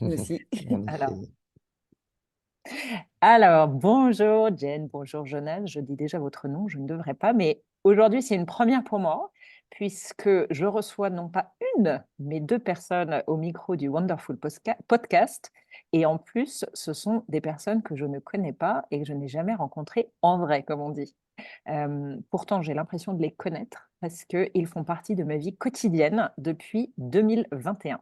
Nous aussi. On Alors, essaye. alors, bonjour Jen, bonjour Jonas, je dis déjà votre nom, je ne devrais pas, mais aujourd'hui c'est une première pour moi, puisque je reçois non pas une, mais deux personnes au micro du Wonderful Podcast, et en plus ce sont des personnes que je ne connais pas et que je n'ai jamais rencontrées en vrai, comme on dit. Pourtant, j'ai l'impression de les connaître parce qu'ils font partie de ma vie quotidienne depuis 2021.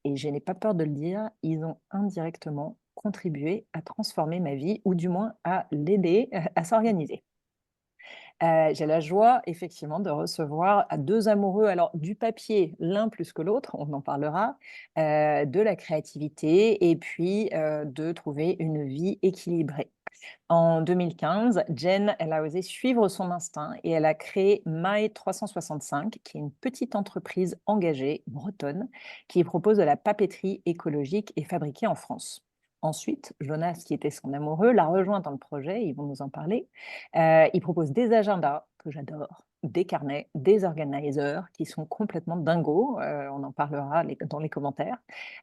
Et je n'ai pas peur de le dire, ils ont indirectement contribué à transformer ma vie, ou du moins à l'aider à s'organiser. J'ai la joie, effectivement, de recevoir deux amoureux, alors du papier, l'un plus que l'autre, on en parlera, de la créativité et puis de trouver une vie équilibrée. En 2015, Jen, elle a osé suivre son instinct et elle a créé My 365, qui est une petite entreprise engagée bretonne qui propose de la papeterie écologique et fabriquée en France. Ensuite, Jonas, qui était son amoureux, l'a rejoint dans le projet, ils vont nous en parler. Il propose des agendas que j'adore, des carnets, des organisers qui sont complètement dingos, on en parlera dans les commentaires,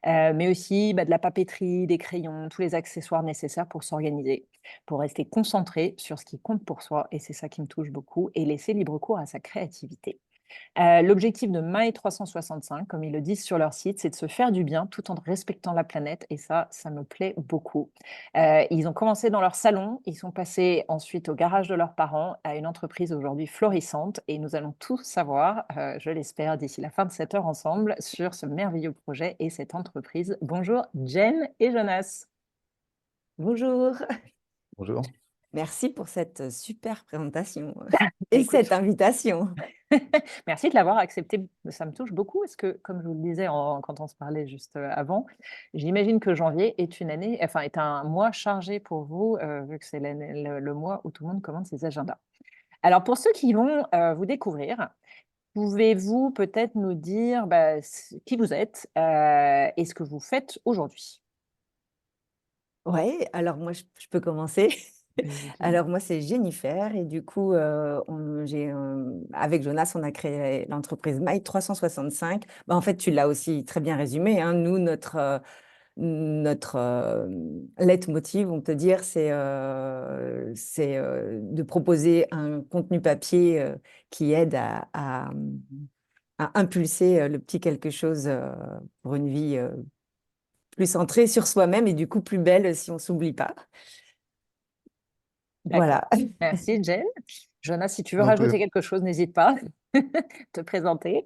mais aussi de la papeterie, des crayons, tous les accessoires nécessaires pour s'organiser, pour rester concentré sur ce qui compte pour soi, et c'est ça qui me touche beaucoup, et laisser libre cours à sa créativité. L'objectif de My 365, comme ils le disent sur leur site, c'est de se faire du bien tout en respectant la planète, et ça me plaît beaucoup. Ils ont commencé dans leur salon, ils sont passés ensuite au garage de leurs parents, à une entreprise aujourd'hui florissante, et nous allons tout savoir, je l'espère, d'ici la fin de cette heure ensemble, sur ce merveilleux projet et cette entreprise. Bonjour Jen et Jonas. Bonjour. Bonjour. Merci pour cette super présentation Bah, et écoute, cette invitation. merci de l'avoir accepté, ça me touche beaucoup. Est-ce que, comme je vous le disais quand on se parlait juste avant, j'imagine que janvier est une année, enfin est un mois chargé pour vous, vu que c'est le mois où tout le monde commande ses agendas. Alors pour ceux qui vont vous découvrir, pouvez-vous peut-être nous dire qui vous êtes et ce que vous faites aujourd'hui? Ouais, alors moi, je peux commencer. Vas-y. Alors moi, c'est Jennifer et du coup, avec Jonas, on a créé l'entreprise My 365. Bah, en fait, tu l'as aussi très bien résumé, hein. Nous, notre leitmotiv, on peut dire, c'est de proposer un contenu papier qui aide à impulser le petit quelque chose pour une vie plus centrée sur soi-même et du coup plus belle si on s'oublie pas. D'accord. Voilà. Merci, Jen. Jonas, si tu veux Donc, rajouter quelque chose, n'hésite pas. Te présenter.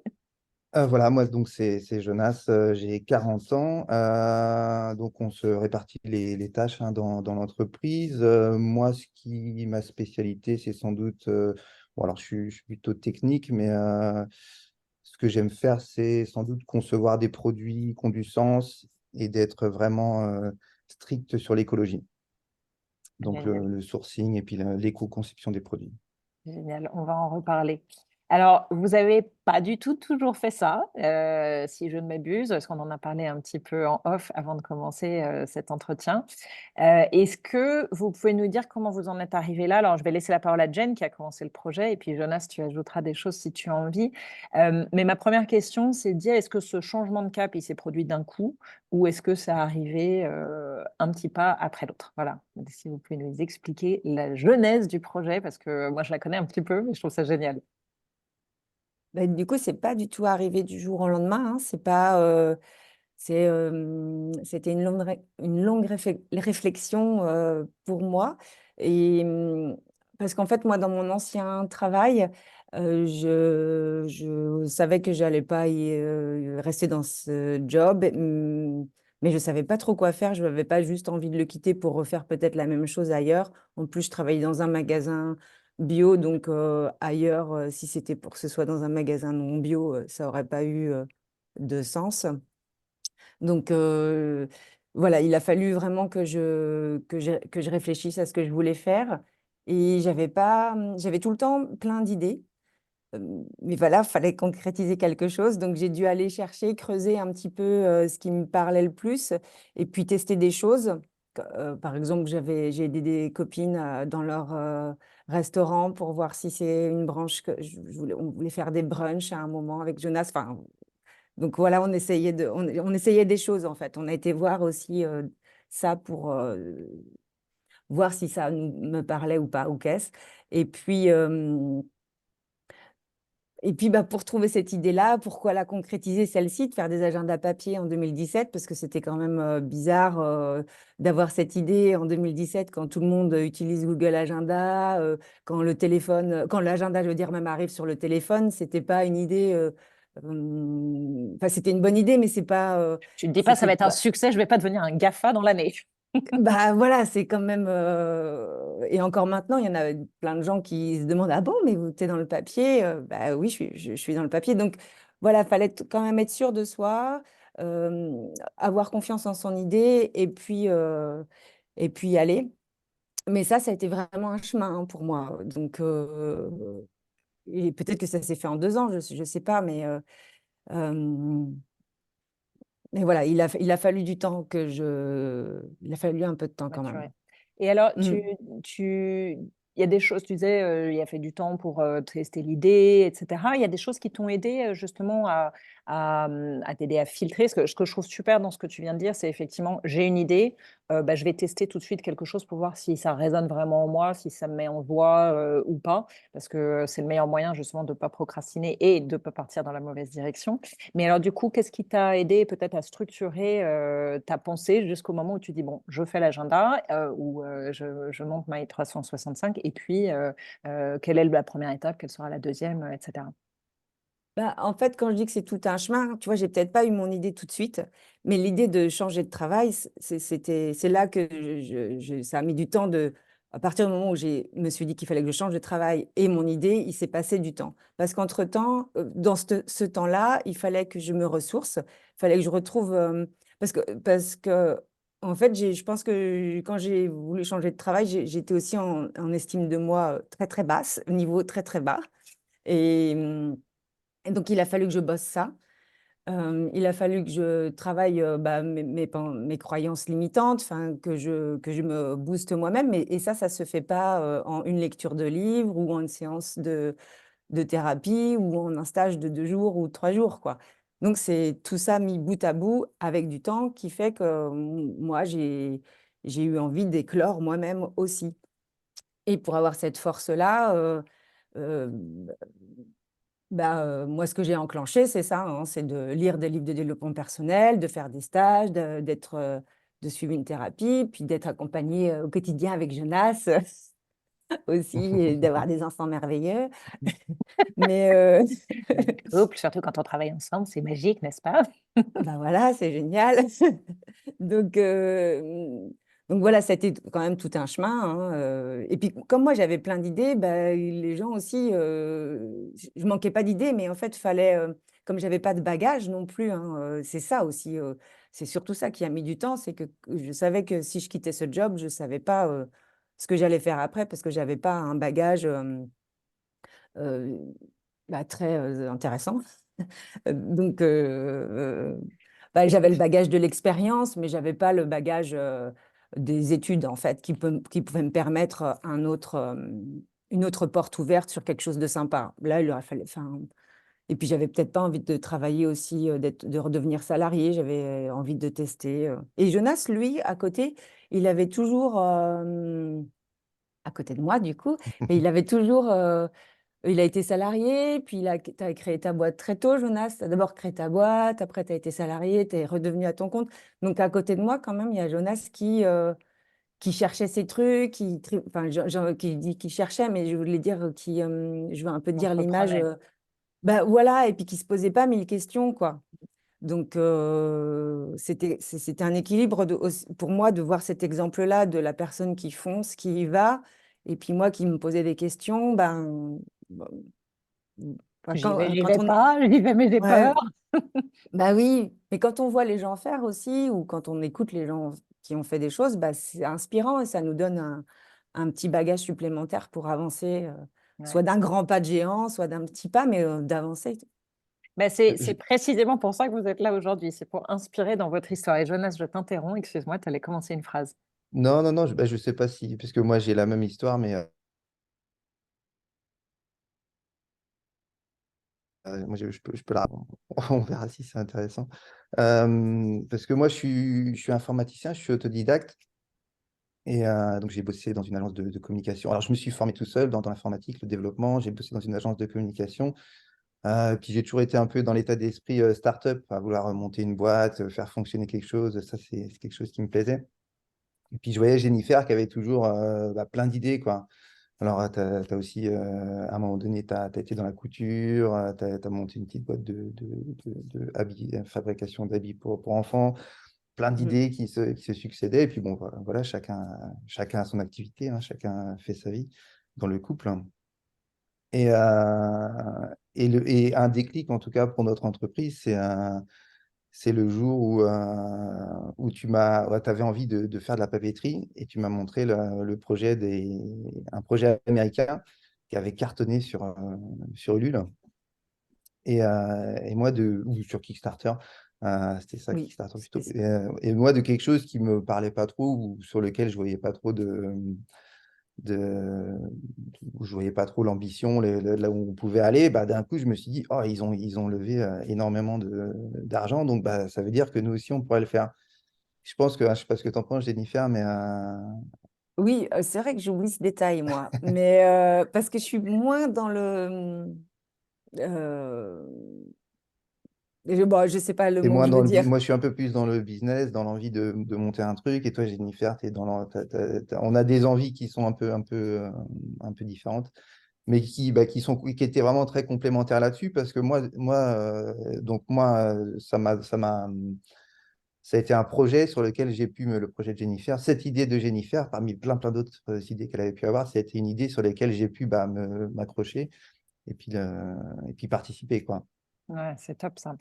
voilà, moi, donc, c'est Jonas, j'ai 40 ans. Donc, on se répartit les tâches, hein, dans l'entreprise. Moi, ma spécialité, c'est sans doute. Bon, alors, je suis plutôt technique, mais ce que j'aime faire, c'est sans doute concevoir des produits qui ont du sens et d'être vraiment strict sur l'écologie. Donc, Génial. le sourcing et puis l'éco-conception des produits. Génial, on va en reparler. Alors, vous n'avez pas du tout toujours fait ça, si je ne m'abuse, parce qu'on en a parlé un petit peu en off avant de commencer cet entretien. Est-ce que vous pouvez nous dire comment vous en êtes arrivé là? Alors, je vais laisser la parole à Jen qui a commencé le projet, et puis Jonas, tu ajouteras des choses si tu as envie. Mais ma première question, c'est de dire, est-ce que ce changement de cap, il s'est produit d'un coup, ou est-ce que ça arrivé un petit pas après l'autre? Voilà. Donc, si vous pouvez nous expliquer la genèse du projet, parce que moi, je la connais un petit peu, mais je trouve ça génial. Bah, du coup, c'est pas du tout arrivé du jour au lendemain, hein. C'est pas, c'était une longue réflexion pour moi. Et parce qu'en fait, moi, dans mon ancien travail, je savais que j'allais pas rester dans ce job, mais je savais pas trop quoi faire. Je n'avais pas juste envie de le quitter pour refaire peut-être la même chose ailleurs. En plus, je travaillais dans un magasin bio, donc ailleurs, si c'était pour que ce soit dans un magasin non bio, ça aurait pas eu de sens. Donc voilà, il a fallu vraiment que je réfléchisse à ce que je voulais faire. Et j'avais tout le temps plein d'idées. Mais voilà, fallait concrétiser quelque chose. Donc j'ai dû aller chercher, creuser un petit peu ce qui me parlait le plus et puis tester des choses. Par exemple, j'ai aidé des copines dans leur restaurant pour voir si c'est une branche on voulait faire des brunchs à un moment avec Jonas. Enfin, Donc voilà, on essayait des choses en fait. On a été voir aussi ça pour voir si ça me parlait ou pas, ou qu'est-ce. Et puis, euh, et puis bah, pour trouver cette idée-là, pourquoi la concrétiser celle-ci, de faire des agendas papier en 2017, parce que c'était quand même bizarre d'avoir cette idée en 2017 quand tout le monde utilise Google Agenda, quand le téléphone, quand l'agenda, je veux dire, même arrive sur le téléphone, c'était pas une idée. Enfin, c'était une bonne idée, mais c'est pas. Tu ne te dis pas, ça C'était va être un pas. succès, je ne vais pas devenir un GAFA dans l'année. Bah voilà, c'est quand même. Et encore maintenant, il y en a plein de gens qui se demandent: ah bon, mais vous êtes dans le papier? Bah oui, je suis dans le papier. Donc voilà, fallait quand même être sûr de soi, avoir confiance en son idée et puis y aller. Mais ça a été vraiment un chemin hein, pour moi. Donc, et peut-être que ça s'est fait en 2 ans, je sais pas, euh, mais voilà, il a fallu du temps il a fallu un peu de temps quand même. Maturé. Et alors, Mm. il y a des choses, tu disais, il a fait du temps pour tester l'idée, etc. Il y a des choses qui t'ont aidé justement à t'aider à filtrer. Ce que je trouve super dans ce que tu viens de dire, c'est effectivement, j'ai une idée, bah, je vais tester tout de suite quelque chose pour voir si ça résonne vraiment en moi, si ça me met en voie ou pas, parce que c'est le meilleur moyen justement de ne pas procrastiner et de ne pas partir dans la mauvaise direction. Mais alors, du coup, qu'est-ce qui t'a aidé peut-être à structurer ta pensée jusqu'au moment où tu dis, bon, je fais l'agenda ou je monte My 365 et puis quelle est la première étape, quelle sera la deuxième, etc. Bah, en fait, quand je dis que c'est tout un chemin, tu vois, j'ai peut-être pas eu mon idée tout de suite, mais l'idée de changer de travail, c'est là que ça a mis du temps à partir du moment où je me suis dit qu'il fallait que je change de travail et mon idée, il s'est passé du temps. Parce qu'entre-temps, dans ce temps-là, il fallait que je me ressource, il fallait que je retrouve, parce que, en fait, je pense que quand j'ai voulu changer de travail, j'étais aussi en estime de moi très, très basse, niveau très, très bas. Et, et donc, il a fallu que je bosse ça. Il a fallu que je travaille bah, mes croyances limitantes, enfin, que je me booste moi-même. Et ça se fait pas en une lecture de livre ou en une séance de thérapie ou en un stage de 2 jours ou 3 jours, quoi. Donc, c'est tout ça mis bout à bout avec du temps qui fait que moi, j'ai eu envie d'éclore moi-même aussi. Et pour avoir cette force-là, euh, bah, moi, ce que j'ai enclenché, c'est ça, hein, c'est de lire des livres de développement personnel, de faire des stages, de suivre une thérapie, puis d'être accompagnée au quotidien avec Jonas aussi, et d'avoir des enfants merveilleux. Mais La vie de couple, surtout quand on travaille ensemble, c'est magique, n'est-ce pas? bah voilà, c'est génial. Donc, euh, donc voilà, c'était quand même tout un chemin, hein, Et puis, comme moi, j'avais plein d'idées, bah, les gens aussi, je manquais pas d'idées, mais en fait, fallait, comme j'avais pas de bagage non plus, hein, c'est ça aussi, c'est surtout ça qui a mis du temps, c'est que je savais que si je quittais ce job, je savais pas ce que j'allais faire après parce que j'avais pas un bagage euh, bah, très intéressant. Donc, bah, j'avais le bagage de l'expérience, mais j'avais pas le bagage des études, en fait, qui pouvait me permettre une autre porte ouverte sur quelque chose de sympa. Là, il aurait fallu. Enfin, et puis, j'avais peut-être pas envie de travailler aussi, de redevenir salarié. J'avais envie de tester. Et Jonas, lui, à côté, il avait toujours, à côté de moi, du coup, mais il avait toujours il a été salarié, puis tu as créé ta boîte très tôt, Jonas. Tu as d'abord créé ta boîte, après tu as été salarié, tu es redevenu à ton compte. Donc à côté de moi, quand même, il y a Jonas qui cherchait ses trucs, enfin, qui dit qu'il cherchait, mais je voulais dire je veux un peu dire l'image, Entrepreneur. bah voilà, et puis qui se posait pas mille questions, quoi. Donc c'était un équilibre pour moi de voir cet exemple-là de la personne qui fonce, qui y va, et puis moi qui me posais des questions, ben. Enfin, J'y vais, j'y quand vais on... pas, j'y vais, mais j'ai peur. Ouais, bah oui, mais quand on voit les gens faire aussi, ou quand on écoute les gens qui ont fait des choses, bah, c'est inspirant et ça nous donne un petit bagage supplémentaire pour avancer, Ouais. soit d'un grand pas de géant, soit d'un petit pas, mais d'avancer. Ben, c'est Je- précisément pour ça que vous êtes là aujourd'hui. C'est pour inspirer dans votre histoire. Et Jonas, je t'interromps. Excuse-moi, tu allais commencer une phrase. Non, non, non, bah, je sais pas si, puisque moi j'ai la même histoire, mais moi, je peux la... On verra si c'est intéressant. Parce que moi, je suis informaticien, je suis autodidacte. Et donc, j'ai bossé dans une agence de communication. Alors, je me suis formé tout seul dans l'informatique, le développement. J'ai bossé dans une agence de communication. Puis, j'ai toujours été un peu dans l'état d'esprit start-up, à vouloir monter une boîte, faire fonctionner quelque chose. Ça, c'est quelque chose qui me plaisait. Et puis, je voyais Jennifer qui avait toujours plein d'idées, quoi. Alors, tu as, aussi, à un moment donné, tu as été dans la couture, tu as monté une petite boîte de habits, fabrication d'habits pour enfants, plein Mhm. d'idées qui se succédaient. Et puis, bon, voilà, chacun a son activité, hein, chacun fait sa vie dans le couple. Et un déclic, en tout cas, pour notre entreprise, c'est le jour où tu avais envie de faire de la papeterie et tu m'as montré le projet un projet américain qui avait cartonné sur Ulule et moi ou sur Kickstarter. C'était ça, Oui, Kickstarter c'était plutôt. ça. Et moi, de quelque chose qui me parlait pas trop ou sur lequel je voyais pas trop de, où je voyais pas trop l'ambition, là où on pouvait aller, bah, d'un coup, je me suis dit, oh, ils ont levé énormément d'argent, donc bah, ça veut dire que nous aussi, on pourrait le faire. Je pense que, je sais pas ce que tu en penses, Jennifer, mais Oui, c'est vrai que j'oublie ce détail, moi, mais parce que je suis moins dans le... euh, bon, je sais pas le et mot que moi, je veux dire. moi, je suis un peu plus dans le business, dans l'envie de monter un truc, et toi, Jennifer, on a des envies qui sont un peu différentes, mais qui étaient vraiment très complémentaires là-dessus, parce que moi, ça a été un projet sur lequel le projet de Jennifer, cette idée de Jennifer, parmi plein d'autres idées qu'elle avait pu avoir, c'était une idée sur laquelle j'ai pu m'accrocher et puis participer, quoi. Ouais, c'est top ça.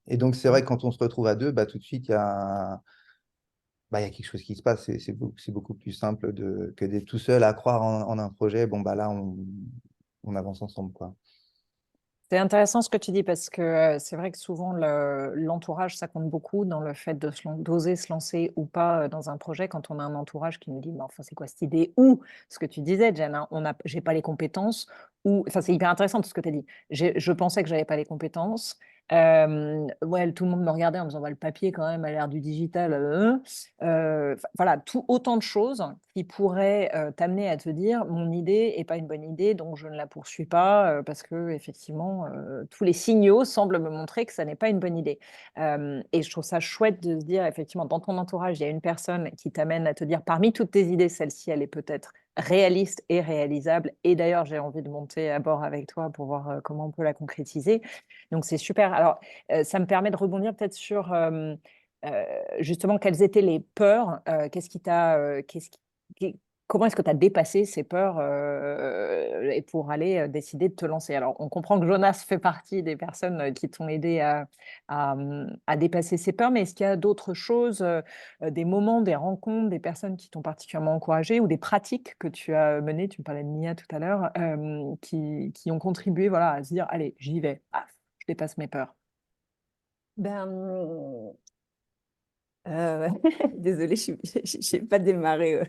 Et donc c'est vrai que quand on se retrouve à deux, bah, tout de suite, il y a quelque chose qui se passe. C'est beaucoup plus simple que d'être tout seul à croire en un projet. Bon, bah là, on avance ensemble, quoi. C'est intéressant ce que tu dis parce que c'est vrai que souvent l'entourage, ça compte beaucoup dans le fait d'oser se lancer ou pas dans un projet quand on a un entourage qui nous dit, mais enfin, c'est quoi cette idée? Ou ce que tu disais, Jen, hein, j'ai pas les compétences. Ou, enfin, c'est hyper intéressant tout ce que tu as dit. Je pensais que j'avais pas les compétences. Ouais, tout le monde me regardait en me disant, bah, le papier quand même à l'ère du digital. Voilà, autant de choses qui pourraient t'amener à te dire, mon idée est pas une bonne idée, donc je ne la poursuis pas parce que effectivement, tous les signaux semblent me montrer que ça n'est pas une bonne idée. Et je trouve ça chouette de se dire, effectivement, dans ton entourage, il y a une personne qui t'amène à te dire, parmi toutes tes idées, celle-ci, elle est peut-être réaliste et réalisable. Et d'ailleurs, j'ai envie de monter à bord avec toi pour voir comment on peut la concrétiser. Donc, c'est super. Alors, ça me permet de rebondir peut-être sur justement quelles étaient les peurs, qu'est-ce qui t'a, comment est-ce que tu as dépassé ces peurs et pour aller décider de te lancer? Alors, on comprend que Jonas fait partie des personnes qui t'ont aidé à dépasser ces peurs, mais est-ce qu'il y a d'autres choses, des moments, des rencontres, des personnes qui t'ont particulièrement encouragé ou des pratiques que tu as menées, tu me parlais de Mia tout à l'heure, qui ont contribué voilà, à se dire, allez, j'y vais, paf, je dépasse mes peurs. Ben, désolée, je n'ai pas démarré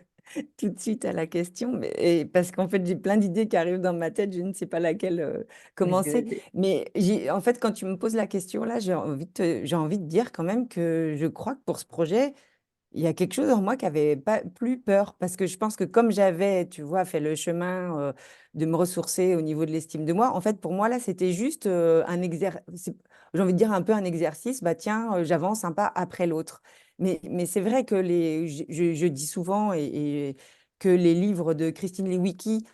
tout de suite à la question, mais, parce qu'en fait, j'ai plein d'idées qui arrivent dans ma tête, je ne sais pas laquelle commencer. Mais en fait, quand tu me poses la question là, j'ai envie de dire quand même que je crois que pour ce projet, il y a quelque chose en moi qui avait pas plus peur parce que je pense que comme j'avais, tu vois, fait le chemin de me ressourcer au niveau de l'estime de moi, en fait, pour moi, là, c'était juste un exercice, j'ai envie de dire un peu un exercice, bah tiens, j'avance un pas après l'autre. Mais c'est vrai que je dis souvent et que les livres de Christine Lewicki,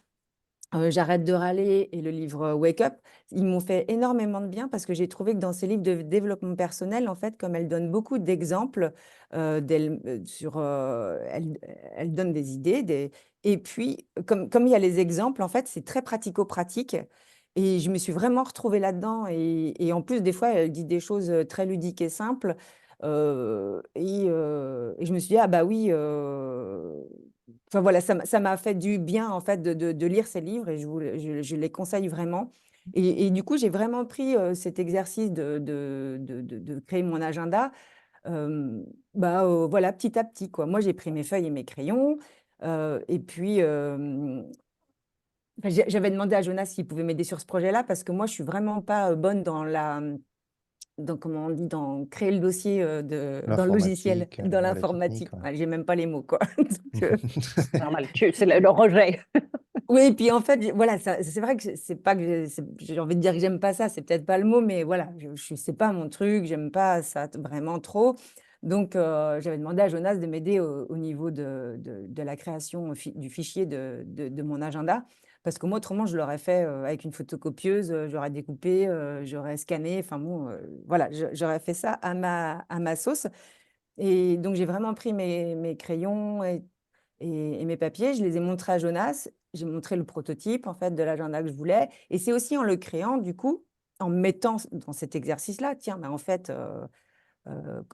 J'arrête de râler et le livre Wake Up, ils m'ont fait énormément de bien parce que j'ai trouvé que dans ces livres de développement personnel, en fait, comme elle donne beaucoup d'exemples, elle donne des idées, et puis comme il y a les exemples, en fait, c'est très pratico-pratique. Et je me suis vraiment retrouvée là-dedans. Et en plus, des fois, elle dit des choses très ludiques et simples. Et je me suis dit, ah bah oui, enfin voilà, ça m'a fait du bien en fait de lire ces livres et je les conseille vraiment. Et du coup, j'ai vraiment pris cet exercice de créer mon agenda, voilà, petit à petit, quoi. Moi, j'ai pris mes feuilles et mes crayons, et puis Enfin, j'avais demandé à Jonas s'il pouvait m'aider sur ce projet-là parce que moi, je suis vraiment pas bonne dans comment on dit, dans créer le dossier dans le logiciel, L'informatique, dans ouais, la l'informatique. technique. Ouais. Ouais, j'ai même pas les mots, quoi. Donc, Normal, c'est le rejet. oui, et puis en fait, voilà, c'est vrai que c'est pas que j'ai envie de dire que j'aime pas ça, c'est peut-être pas le mot, mais voilà, c'est pas mon truc, j'aime pas ça vraiment trop. Donc, j'avais demandé à Jonas de m'aider au niveau de la création du fichier de mon agenda, parce que moi, autrement, je l'aurais fait avec une photocopieuse, j'aurais découpé, j'aurais scanné, enfin bon, voilà, j'aurais fait ça à ma sauce. Et donc, j'ai vraiment pris mes crayons et mes papiers, je les ai montrés à Jonas. J'ai montré le prototype en fait de l'agenda que je voulais. Et c'est aussi en le créant, du coup, en me mettant dans cet exercice-là, tiens, en fait,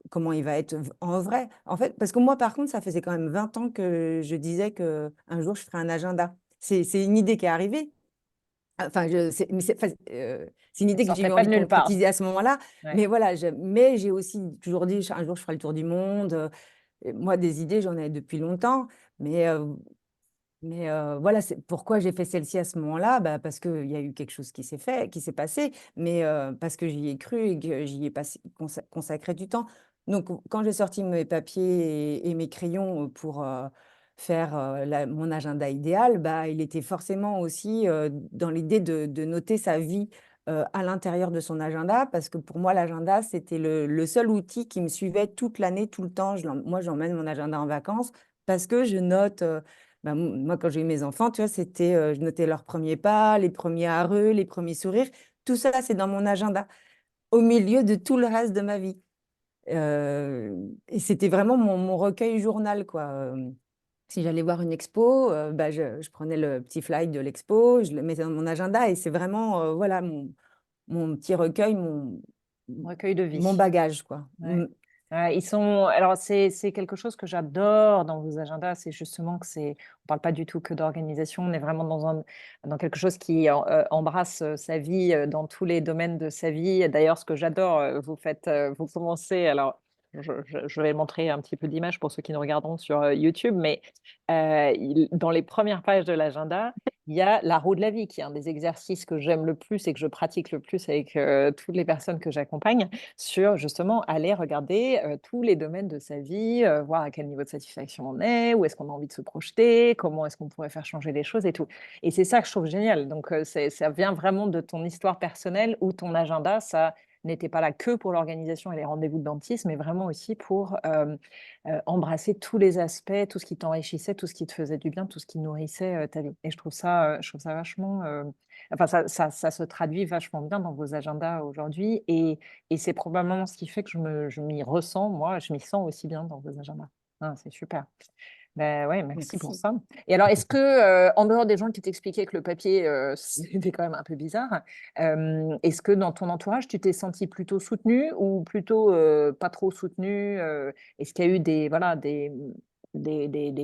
comment il va être en vrai. En fait, parce que moi, par contre, ça faisait quand même 20 ans que je disais que un jour, je ferais un agenda. C'est une idée qui est arrivée. Enfin, c'est une Elle idée que j'ai sortait eu pas envie de de nulle part. concrétiser à ce moment-là. Ouais. Mais voilà, mais j'ai aussi toujours dit, un jour, je ferai le tour du monde. Et moi, des idées, j'en ai depuis longtemps. Mais, voilà, c'est pourquoi j'ai fait celle-ci à ce moment-là, bah, parce qu'il y a eu quelque chose qui s'est fait, qui s'est passé, mais parce que j'y ai cru et que j'y ai consacré du temps. Donc, quand j'ai sorti mes papiers et mes crayons pour faire mon agenda idéal, bah, il était forcément aussi dans l'idée de noter sa vie à l'intérieur de son agenda, parce que pour moi, l'agenda, c'était le seul outil qui me suivait toute l'année, tout le temps. Moi, j'emmène mon agenda en vacances parce que je note. Bah, moi, quand j'ai eu mes enfants, tu vois, c'était, je notais leurs premiers pas, les premiers arreux, les premiers sourires. Tout ça, c'est dans mon agenda, au milieu de tout le reste de ma vie. Et c'était vraiment mon recueil journal, quoi. Si j'allais voir une expo, bah, je prenais le petit fly de l'expo, je le mettais dans mon agenda et c'est vraiment, voilà, mon petit recueil, Recueil de mon vie. bagage, quoi. Ouais. Ils sont. Alors, c'est quelque chose que j'adore dans vos agendas, c'est justement que c'est. On parle pas du tout que d'organisation, on est vraiment dans quelque chose qui embrasse sa vie dans tous les domaines de sa vie. D'ailleurs, ce que j'adore, vous commencez. Alors, je vais montrer un petit peu d'images pour ceux qui nous regarderont sur YouTube, mais dans les premières pages de l'agenda, il y a la roue de la vie, qui est un des exercices que j'aime le plus et que je pratique le plus avec toutes les personnes que j'accompagne sur justement aller regarder tous les domaines de sa vie, voir à quel niveau de satisfaction on est, où est-ce qu'on a envie de se projeter, comment est-ce qu'on pourrait faire changer les choses et tout. Et c'est ça que je trouve génial. Donc, ça vient vraiment de ton histoire personnelle où ton agenda, ça n'était pas là que pour l'organisation et les rendez-vous de dentiste, mais vraiment aussi pour embrasser tous les aspects, tout ce qui t'enrichissait, tout ce qui te faisait du bien, tout ce qui nourrissait ta vie. Et je trouve ça vachement... Enfin, ça se traduit vachement bien dans vos agendas aujourd'hui. Et c'est probablement ce qui fait que je m'y ressens, moi, je m'y sens aussi bien dans vos agendas. Ah, c'est super. Ben ouais, merci pour Merci. ça. Et alors, est-ce que, en dehors des gens qui t'expliquaient que le papier, c'était quand même un peu bizarre, est-ce que dans ton entourage, tu t'es senti plutôt soutenu ou plutôt pas trop soutenu est-ce qu'il y a eu voilà, des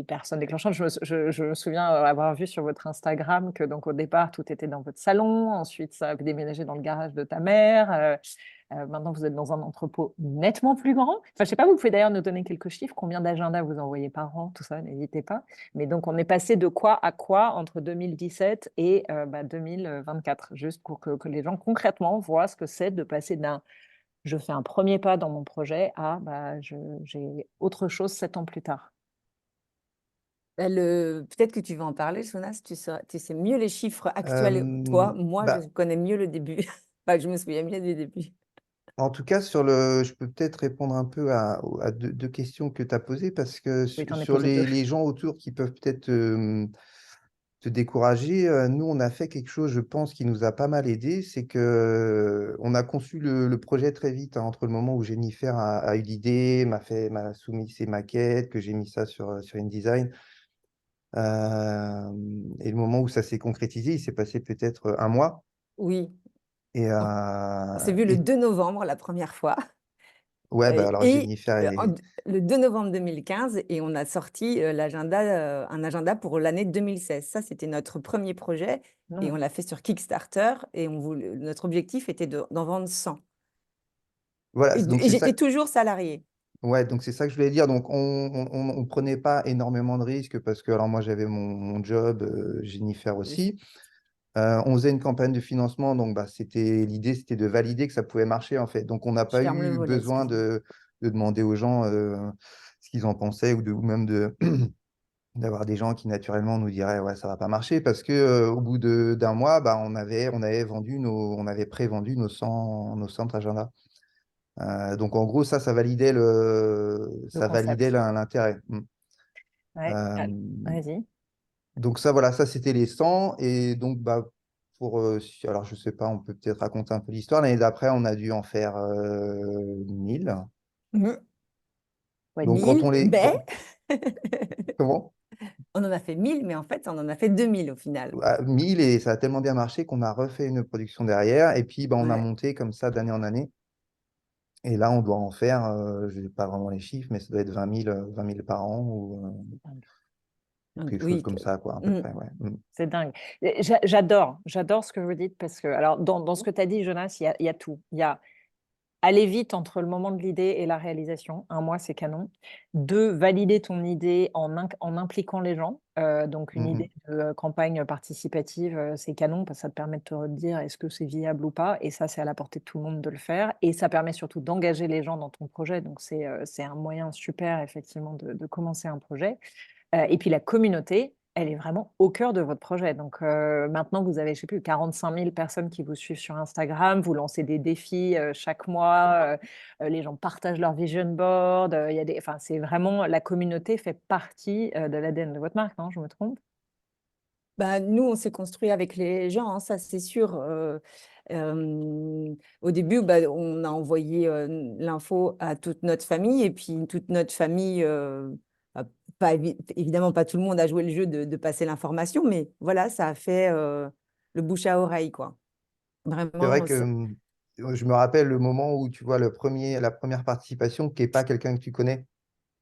personnes déclenchantes? Je me souviens avoir vu sur votre Instagram que donc au départ, tout était dans votre salon, ensuite ça a déménagé dans le garage de ta mère. Maintenant, vous êtes dans un entrepôt nettement plus grand. Enfin, je ne sais pas, vous pouvez d'ailleurs nous donner quelques chiffres, combien d'agendas vous envoyez par an, tout ça, n'hésitez pas. Mais donc, on est passé de quoi à quoi entre 2017 et 2024, juste pour que les gens concrètement voient ce que c'est de passer d'un je fais un premier pas dans mon projet à j'ai autre chose 7 ans plus tard. Peut-être que tu vas en parler, Jonas, tu sais mieux les chiffres actuels, Euh, toi. Moi, je bah, connais mieux le début. Enfin, je me souviens mieux du début. En tout cas, je peux peut-être répondre un peu à deux questions que tu as posées parce que Oui, t'en ai sur posé deux. les gens autour qui peuvent peut-être te décourager, nous, on a fait quelque chose, je pense, qui nous a pas mal aidé, c'est que on a conçu le projet très vite, hein, entre le moment où Jennifer a eu l'idée, m'a soumis ses maquettes, que j'ai mis ça sur InDesign, et le moment où ça s'est concrétisé, il s'est passé peut-être un mois. Oui, Et, on s'est vu le 2 novembre la première fois. ouais, bah alors Et Jennifer, le 2 novembre 2015, et on a sorti un agenda pour l'année 2016. Ça, c'était notre premier projet et on Non. l'a fait sur Kickstarter et notre objectif était d'en vendre 100. voilà, donc Et c'est ça. j'étais toujours salariée. Ouais, donc c'est ça que je voulais dire. Donc on prenait pas énormément de risques parce que alors moi j'avais mon job, Jennifer aussi. On faisait une campagne de financement, donc bah, l'idée, c'était de valider que ça pouvait marcher en fait. Donc on n'a Je pas ferme le eu volet, besoin excuse-moi. de demander aux gens ce qu'ils en pensaient ou même d'avoir des gens qui naturellement nous diraient ouais, ça va pas marcher parce que au bout d'un mois, bah, on avait pré-vendu nos centres agenda. Donc en gros, ça validait Le ça validait concept. l'intérêt. Ouais. Euh, Vas-y. donc ça, voilà, ça c'était les 100. Et donc, bah, alors je sais pas, on peut peut-être raconter un peu l'histoire. L'année d'après, on a dû en faire 1000. Mhm. Ouais, Donc quand 1000, on les... mais Comment? on en a fait 1000, mais en fait, on en a fait 2000 au final. 1000 et ça a tellement bien marché qu'on a refait une production derrière. Et puis, bah, on a Ouais. monté comme ça d'année en année. Et là, on doit en faire, je n'ai pas vraiment les chiffres, mais ça doit être 20 000 par an ou quelque chose Oui. comme ça, quoi, à peu Mm. près. Ouais. C'est dingue. Et j'adore ce que vous dites parce que, alors, dans ce que tu as dit, Jonas, il y a tout. Il y a aller vite entre le moment de l'idée et la réalisation. Un mois, c'est canon. Deux, valider ton idée en impliquant les gens. Donc, une Mm, idée de campagne participative, c'est canon parce que ça te permet de te dire est-ce que c'est viable ou pas. Et ça, c'est à la portée de tout le monde de le faire. Et ça permet surtout d'engager les gens dans ton projet. Donc, c'est un moyen super, effectivement, de commencer un projet. Et puis la communauté, elle est vraiment au cœur de votre projet. Donc maintenant, vous avez, je sais plus, 45 000 personnes qui vous suivent sur Instagram. Vous lancez des défis chaque mois. Les gens partagent leur vision board. Il y a enfin, c'est vraiment la communauté fait partie de l'ADN de votre marque, non? Je me trompe? Bah, nous, on s'est construit avec les gens, hein, ça c'est sûr. Au début, bah, on a envoyé l'info à toute notre famille et puis toute notre famille, évidemment pas tout le monde a joué le jeu de passer l'information, mais voilà, ça a fait le bouche à oreille, quoi. C'est vrai Vraiment, que je me rappelle le moment où tu vois la première participation qui n'est pas quelqu'un que tu connais.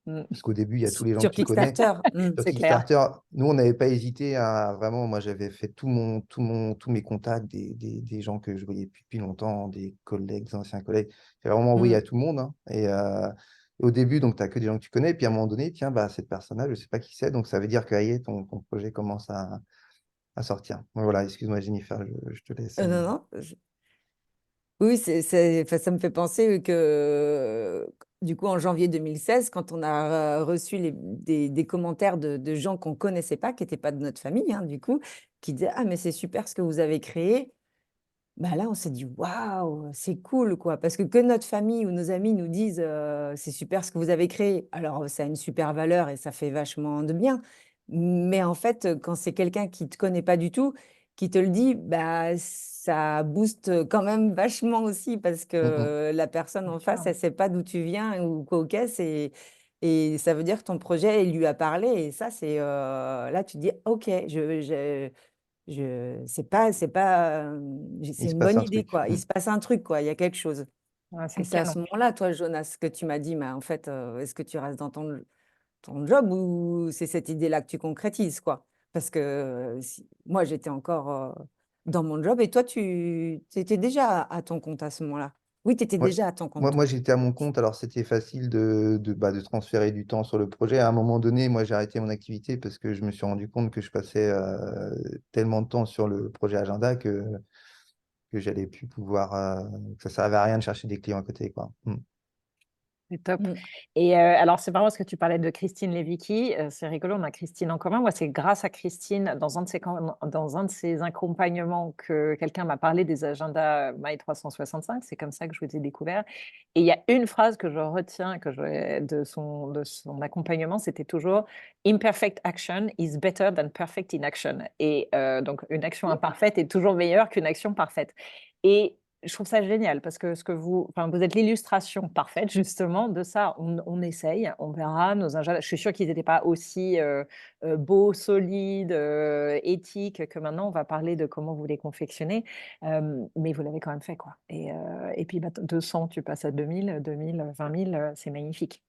Mm. Parce qu'au début, il y a tous les gens sur que tu connais. Kickstarter. Sur C'est clair. Kickstarter, nous, on n'avait pas hésité à vraiment. Moi, j'avais fait tous mes contacts, des gens que je voyais depuis longtemps, des collègues, des anciens collègues. J'ai vraiment envoyé Mm. à tout le monde, hein. Et au début, donc, tu n'as que des gens que tu connais. Puis à un moment donné, tiens, bah, cette personne-là, je ne sais pas qui c'est. Donc, ça veut dire que, aïe, ton projet commence à sortir. Donc, voilà, excuse-moi, Jennifer, je te laisse. Non, non. Oui, enfin, ça me fait penser que du coup, en janvier 2016, quand on a reçu des commentaires de gens qu'on ne connaissait pas, qui n'étaient pas de notre famille, hein, du coup, qui disaient: «Ah, mais c'est super ce que vous avez créé». Bah là, on s'est dit: «Waouh, c'est cool, quoi». Parce que notre famille ou nos amis nous disent «C'est super ce que vous avez créé». Alors, ça a une super valeur et ça fait vachement de bien. Mais en fait, quand c'est quelqu'un qui ne te connaît pas du tout, qui te le dit, bah, ça booste quand même vachement aussi parce Mm, mm. que la personne Bien en face, sûr. elle ne sait pas d'où tu viens ou quoi au caisse et ça veut dire que ton projet, il lui a parlé et ça, c'est, là, tu te dis: «OK, Il c'est se une passe bonne un idée, truc. quoi. Il se passe un truc, quoi. Il y a quelque chose». Ouais, Et c'est c'est à canon. ce moment-là, toi, Jonas, que tu m'as dit, mais en fait, est-ce que tu restes dans ton job ou c'est cette idée-là que tu concrétises, quoi? Parce que moi, j'étais encore dans mon job et toi, tu étais déjà à ton compte à ce moment-là. Oui, tu étais Ouais. déjà à ton compte, Moi toi. j'étais à mon compte, alors c'était facile de transférer du temps sur le projet. À un moment donné, moi, j'ai arrêté mon activité parce que je me suis rendu compte que je passais tellement de temps sur le projet Agenda que j'allais plus pouvoir, que ça servait à rien de chercher des clients à côté, quoi. Mm. C'est top. Mm. Et alors, c'est marrant parce que tu parlais de Christine Levicki. C'est rigolo, on a Christine en commun. Moi, c'est grâce à Christine, dans un de ses accompagnements, que quelqu'un m'a parlé des agendas My 365. C'est comme ça que je vous ai découvert. Et il y a une phrase que je retiens de son accompagnement, c'était toujours Imperfect action is better than perfect inaction. Et donc, une action imparfaite est toujours meilleure qu'une action parfaite. Et je trouve ça génial parce que enfin, vous êtes l'illustration parfaite justement de ça. On essaye, on verra nos agendas. Je suis sûre qu'ils n'étaient pas aussi beaux, solides, éthiques que maintenant. On va parler de comment vous les confectionnez, mais vous l'avez quand même fait, quoi. Et puis, 200, tu passes à 2000, 2000, 20 000, c'est magnifique.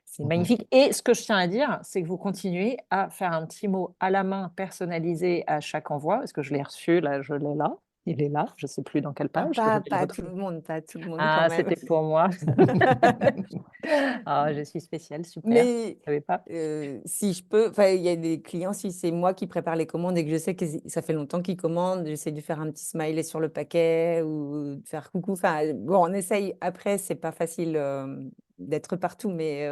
C'est Mhm. magnifique. Et ce que je tiens à dire, c'est que vous continuez à faire un petit mot à la main personnalisé à chaque envoi, parce que je l'ai reçu, là, je l'ai là. Il est là, je ne sais plus dans quelle Ah, page, je pas, vais le pas à tout le retrouver. monde, pas à tout le monde quand Ah, même. c'était pour moi. Ah, je suis spéciale, super. Mais Je savais pas. si je peux, enfin, il y a des clients, si c'est moi qui prépare les commandes et que je sais que ça fait longtemps qu'ils commandent, j'essaie de faire un petit smiley sur le paquet ou de faire coucou. Enfin, bon, on essaye. Après, c'est pas facile d'être partout, mais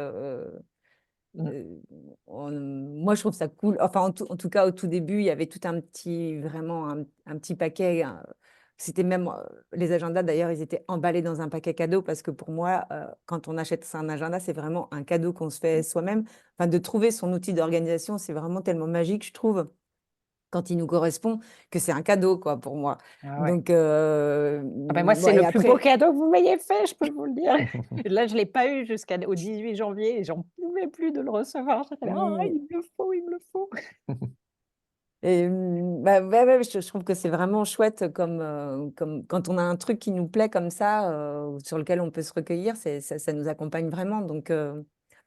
Mm. euh, moi, je trouve ça cool. Enfin, en tout cas, au tout début, il y avait tout un petit, vraiment un petit paquet. C'était même les agendas, d'ailleurs, ils étaient emballés dans un paquet cadeau parce que pour moi, quand on achète un agenda, c'est vraiment un cadeau qu'on se fait soi-même. Enfin, de trouver son outil d'organisation, c'est vraiment tellement magique, je trouve, quand il nous correspond, que c'est un cadeau, quoi, pour moi. Ah ouais. Donc, Ah ben moi, c'est et le plus beau après, cadeau que vous m'ayez fait, je peux vous le dire. Là, je ne l'ai pas eu jusqu'au 18 janvier et j'en pouvais plus de le recevoir. J'étais là, ah, hmm, il me le faut, il me le faut. et bah, ouais, je trouve que c'est vraiment chouette comme quand on a un truc qui nous plaît comme ça, sur lequel on peut se recueillir, ça nous accompagne vraiment. Donc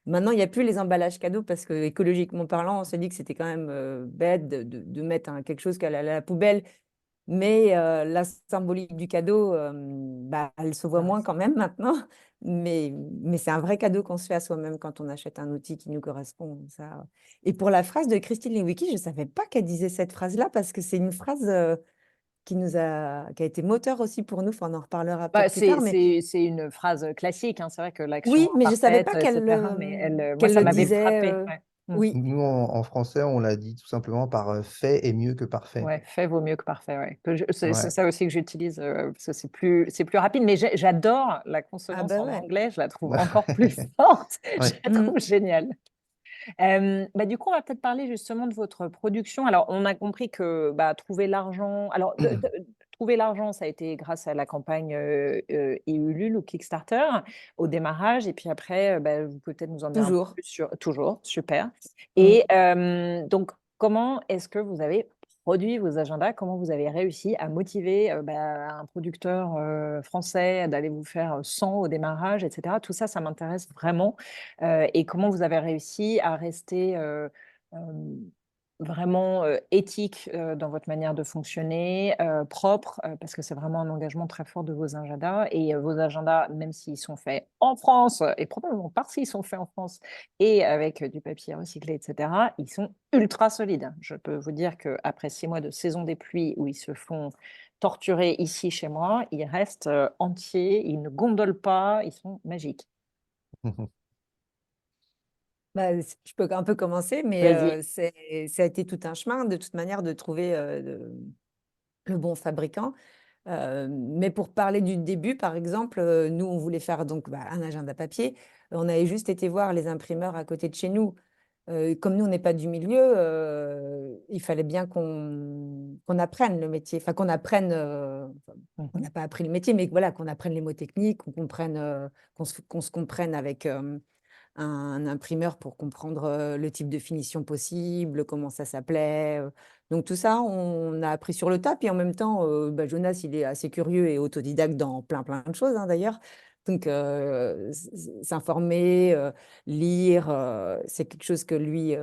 maintenant, il n'y a plus les emballages cadeaux parce que écologiquement parlant, on se dit que c'était quand même bête de mettre quelque chose à la poubelle. Mais la symbolique du cadeau, bah, elle se voit Ah, moins quand même maintenant. Mais c'est un vrai cadeau qu'on se fait à soi-même quand on achète un outil qui nous correspond. Ça. Et pour la phrase de Christine Lewicki, je ne savais pas qu'elle disait cette phrase-là parce que c'est une phrase qui a été moteur aussi pour nous. Enfin, on en reparlera bah, peut-être plus tard. Mais c'est une phrase classique, hein. C'est vrai que l'action oui, mais je ne savais parfaite, pas etc. Mais elle, moi, qu'elle ça le m'avait disait. frappé. Ouais. Mm. Oui. Nous, en français, on l'a dit tout simplement par fait est mieux que parfait. Ouais, fait vaut mieux que parfait. Ouais. C'est Ouais. ça aussi que j'utilise parce que c'est plus rapide. Mais j'adore la Ah consonance bah en ouais. anglais. Je la trouve encore plus forte. Je Ouais. la trouve géniale. Bah, du coup, on va peut-être parler justement de votre production. Alors, on a compris que bah, trouver l'argent. Alors, trouver l'argent, ça a été grâce à la campagne et Ulule ou Kickstarter au démarrage. Et puis après, bah, vous pouvez peut-être nous en dire un peu Toujours. plus sur. Toujours, super. Mm. Et donc, comment est-ce que vous avez produit vos agendas? Comment vous avez réussi à motiver bah, un producteur français d'aller vous faire 100 au démarrage, etc. Tout ça, ça m'intéresse vraiment et comment vous avez réussi à rester vraiment éthique dans votre manière de fonctionner, propre, parce que c'est vraiment un engagement très fort de vos agendas. Et vos agendas, même s'ils sont faits en France, et probablement parce qu'ils sont faits en France, et avec du papier recyclé, etc., ils sont ultra solides. Je peux vous dire qu'après 6 mois de saison des pluies où ils se font torturer ici chez moi, ils restent entiers, ils ne gondolent pas, ils sont magiques. Bah, je peux un peu commencer, mais Vas-y. ça a été tout un chemin, de toute manière, de trouver le bon fabricant. Mais pour parler du début, par exemple, nous, on voulait faire donc bah, un agenda papier. On avait juste été voir les imprimeurs à côté de chez nous. Comme nous, on n'est pas du milieu, il fallait bien qu'on apprenne le métier. Enfin, qu'on apprenne, on Mhm. n'a pas appris le métier, mais voilà, qu'on apprenne les mots techniques, qu'on comprenne, qu'on se comprenne avec un imprimeur pour comprendre le type de finition possible, comment ça s'appelait. Donc tout ça, on a appris sur le tas. Puis en même temps, bah, Jonas, il est assez curieux et autodidacte dans plein de choses, hein, d'ailleurs. Donc s'informer, lire, c'est quelque chose que lui,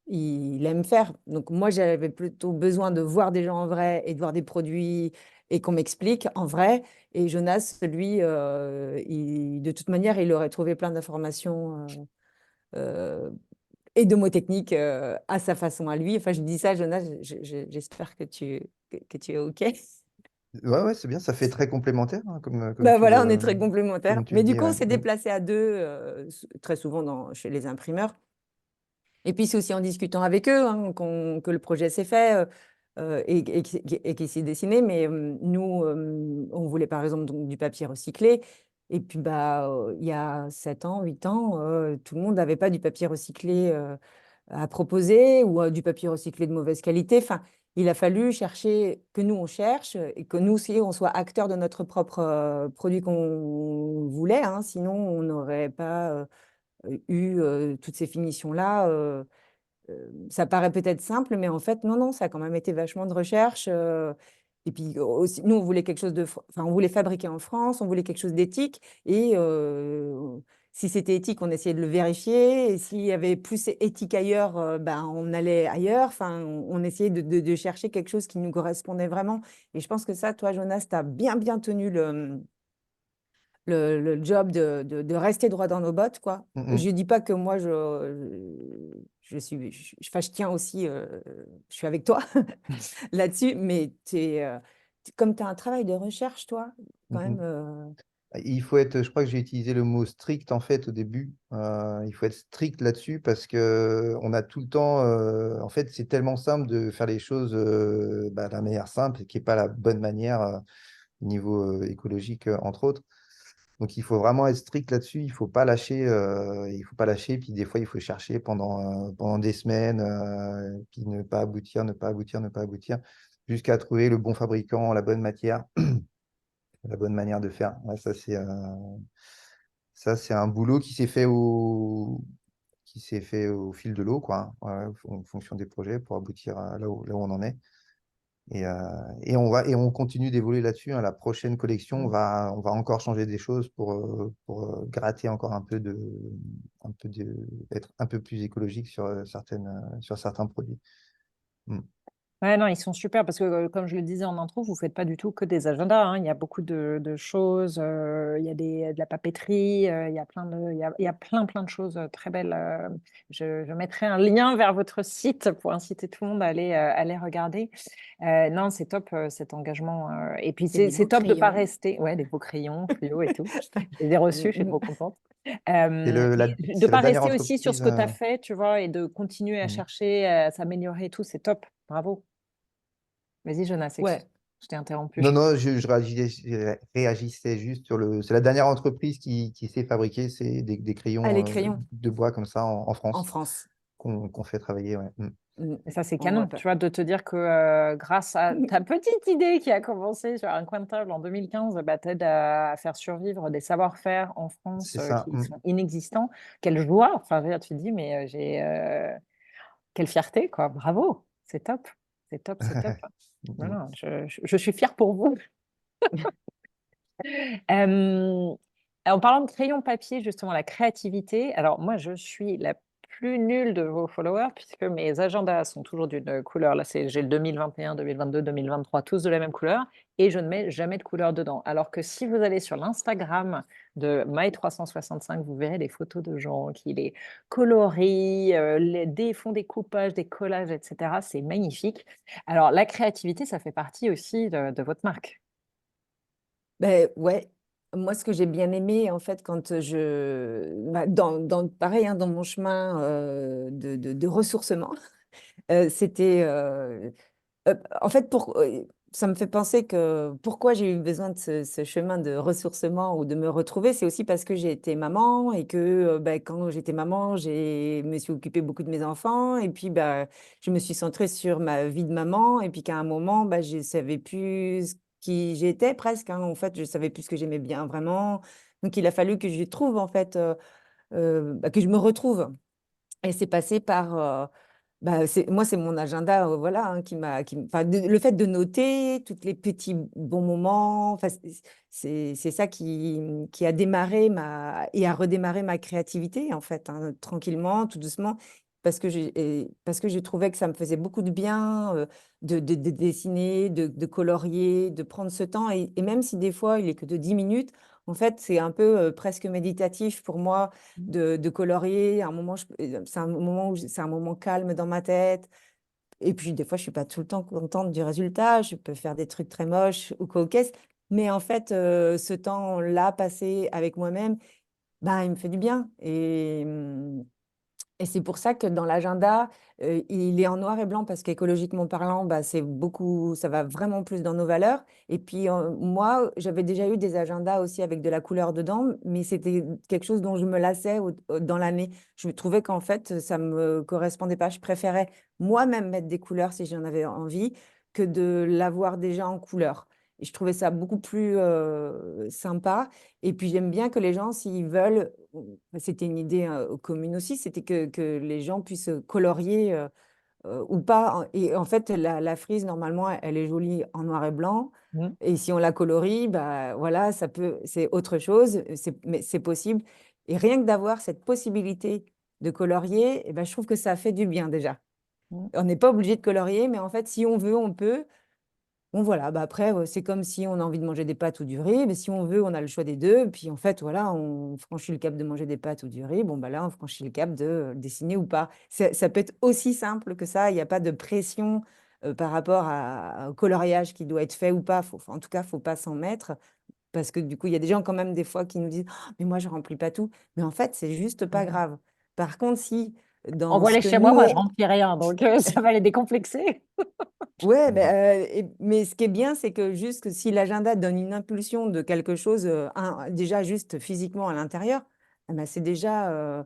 il aime faire. Donc moi, j'avais plutôt besoin de voir des gens en vrai et de voir des produits et qu'on m'explique en vrai. Et Jonas, lui, de toute manière, il aurait trouvé plein d'informations euh, et de mots techniques à sa façon à lui. Enfin, je dis ça, Jonas, j'espère que tu es OK. Ouais, ouais, c'est bien, ça fait très complémentaire, hein, Ben voilà, on est très complémentaires. comme tu le Mais du dis, coup, on ouais. s'est Mm. déplacé à deux, très souvent chez les imprimeurs. Et puis, c'est aussi en discutant avec eux hein, que le projet s'est fait et qui s'est dessiné. Mais nous, on voulait par exemple donc, du papier recyclé. Et puis, bah, il y a 7 ans, 8 ans, tout le monde n'avait pas du papier recyclé à proposer ou du papier recyclé de mauvaise qualité. Enfin, il a fallu chercher que nous, on cherche et que nous aussi, on soit acteurs de notre propre produit qu'on voulait. Hein, sinon, on n'aurait pas eu toutes ces finitions-là. Ça paraît peut-être simple, mais en fait, non, ça a quand même été vachement de recherche. Et puis aussi, nous, on voulait quelque chose enfin, on voulait fabriquer en France, on voulait quelque chose d'éthique. Et si c'était éthique, on essayait de le vérifier. Et s'il y avait plus éthique ailleurs, ben, on allait ailleurs. Enfin, on essayait de chercher quelque chose qui nous correspondait vraiment. Et je pense que ça, toi, Jonas, tu as bien tenu le job de rester droit dans nos bottes, quoi. Mm, Je mm. dis pas que moi, enfin, je tiens aussi, je suis avec toi là-dessus, mais comme tu as un travail de recherche, toi, Mm, quand même. mm. Il faut être, je crois que j'ai utilisé le mot strict en fait au début. Il faut être strict là-dessus parce que on a tout le temps, en fait, c'est tellement simple de faire les choses de la manière simple, qui n'est pas la bonne manière au niveau écologique, entre autres. Donc, il faut vraiment être strict là-dessus. Il faut pas lâcher. Il faut pas lâcher. Puis des fois, il faut chercher pendant des semaines, puis ne pas aboutir, ne pas aboutir, ne pas aboutir, jusqu'à trouver le bon fabricant, la bonne matière, la bonne manière de faire. Ouais, ça, c'est un boulot qui s'est fait au fil de l'eau, quoi. Ouais, en fonction des projets pour aboutir à là où on en est. Et on continue d'évoluer là-dessus, hein. La prochaine collection, on va encore changer des choses pour gratter encore être un peu plus écologique sur certains produits. Mm. Ouais, non, ils sont super parce que, comme je le disais en intro, vous faites pas du tout que des agendas, hein. Il y a beaucoup de choses, il y a de la papeterie, il y a il y a plein de choses très belles. Je mettrai un lien vers votre site pour inciter tout le monde à aller regarder. Non, c'est top cet engagement. Et puis, C'est des c'est beaux top de ne pas crayons. rester. Ouais, des beaux crayons, fluo et tout. Je les ai reçus, je suis trop contente. Mais de ne C'est la pas dernière rester aussi sur entreprise. ce que tu as fait, tu vois, et de continuer à Mm. chercher, à s'améliorer et tout, c'est top. Bravo. Vas-y, Jonas, Ouais, je t'ai interrompu. Non, non, je réagissais juste sur C'est la dernière entreprise qui sait fabriquer des ah, les crayons crayons de bois comme ça en en France France. qu'on fait travailler. Ouais. Mm. Mm. Et ça, c'est On voit canon, pas. tu vois, de te dire que grâce à ta petite idée qui a commencé sur un coin de table en 2015, bah, t'aide à faire survivre des savoir-faire en France C'est ça. qui Mm. sont inexistants. Quelle joie! Enfin, je veux dire, tu te dis, mais quelle fierté, quoi. Bravo, c'est top, c'est top, c'est top. Mm. Voilà, je suis fière pour vous. Euh, En parlant de crayon papier, justement, la créativité. Alors, moi, je suis la plus nulle de vos followers puisque mes agendas sont toujours d'une couleur. Là, j'ai le 2021, 2022, 2023, tous de la même couleur et je ne mets jamais de couleur dedans. Alors que si vous allez sur l'Instagram de My365, vous verrez des photos de gens qui les colorient, font des coupages, des collages, etc. C'est magnifique. Alors, la créativité, ça fait partie aussi de votre marque. Ben ouais, moi ce que j'ai bien aimé en fait quand pareil hein, dans mon chemin de ressourcement, c'était en fait ça me fait penser que pourquoi j'ai eu besoin de ce chemin de ressourcement ou de me retrouver, c'est aussi parce que j'ai été maman et que ben, quand j'étais maman, me suis occupée beaucoup de mes enfants et puis bah, je me suis centrée sur ma vie de maman et puis qu'à un moment, bah, je savais plus qui j'étais presque, hein. En fait, je savais plus ce que j'aimais bien vraiment. Donc, il a fallu que je trouve en fait, bah, que je me retrouve. Et c'est passé par, bah, moi, c'est mon agenda, voilà, hein, enfin, le fait de noter tous les petits bons moments, enfin, c'est ça qui a démarré et a redémarré ma créativité, en fait, hein, tranquillement, tout doucement, parce que j'ai trouvé que ça me faisait beaucoup de bien de dessiner, de colorier, de prendre ce temps. Et même si des fois, il est que de 10 minutes, en fait, c'est un peu presque méditatif pour moi de colorier. C'est un moment c'est un moment calme dans ma tête. Et puis, des fois, je suis pas tout le temps contente du résultat. Je peux faire des trucs très moches ou cocasses. Mais en fait, ce temps-là passé avec moi-même, ben, il me fait du bien. Et c'est pour ça que dans l'agenda, il est en noir et blanc parce qu'écologiquement parlant, bah, ça va vraiment plus dans nos valeurs. Et puis moi, j'avais déjà eu des agendas aussi avec de la couleur dedans, mais c'était quelque chose dont je me lassais dans l'année. Je trouvais qu'en fait, ça me correspondait pas. Je préférais moi-même mettre des couleurs si j'en avais envie que de l'avoir déjà en couleur. Et je trouvais ça beaucoup plus sympa. Et puis j'aime bien que les gens, s'ils veulent, c'était une idée commune aussi, c'était que les gens puissent colorier ou pas. Et en fait, la frise, normalement, elle est jolie en noir et blanc. Mhm. Et si on la colorie, bah voilà, c'est autre chose, mais c'est possible. Et rien que d'avoir cette possibilité de colorier, eh ben, je trouve que ça fait du bien déjà. On n'est pas obligé de colorier, mais en fait, si on veut, on peut. Bon, voilà, bah après, c'est comme si on a envie de manger des pâtes ou du riz, mais si on veut, on a le choix des deux. Puis en fait, voilà, on franchit le cap de manger des pâtes ou du riz. Bon, bah là, on franchit le cap de dessiner ou pas. Ça peut être aussi simple que ça. Il n'y a pas de pression par rapport au coloriage qui doit être fait ou pas. En tout cas, il ne faut pas s'en mettre. Parce que du coup, il y a des gens quand même des fois qui nous disent: «Oh, mais moi, je remplis pas tout.» Mais en fait, c'est juste pas grave. Par contre, si dans ce Envoie-les que chez moi, nous, moi je remplis rien, donc ça va les décomplexer. ouais, mais ce qui est bien, c'est que juste que si l'agenda donne une impulsion de quelque chose, déjà juste physiquement à l'intérieur, eh ben, c'est déjà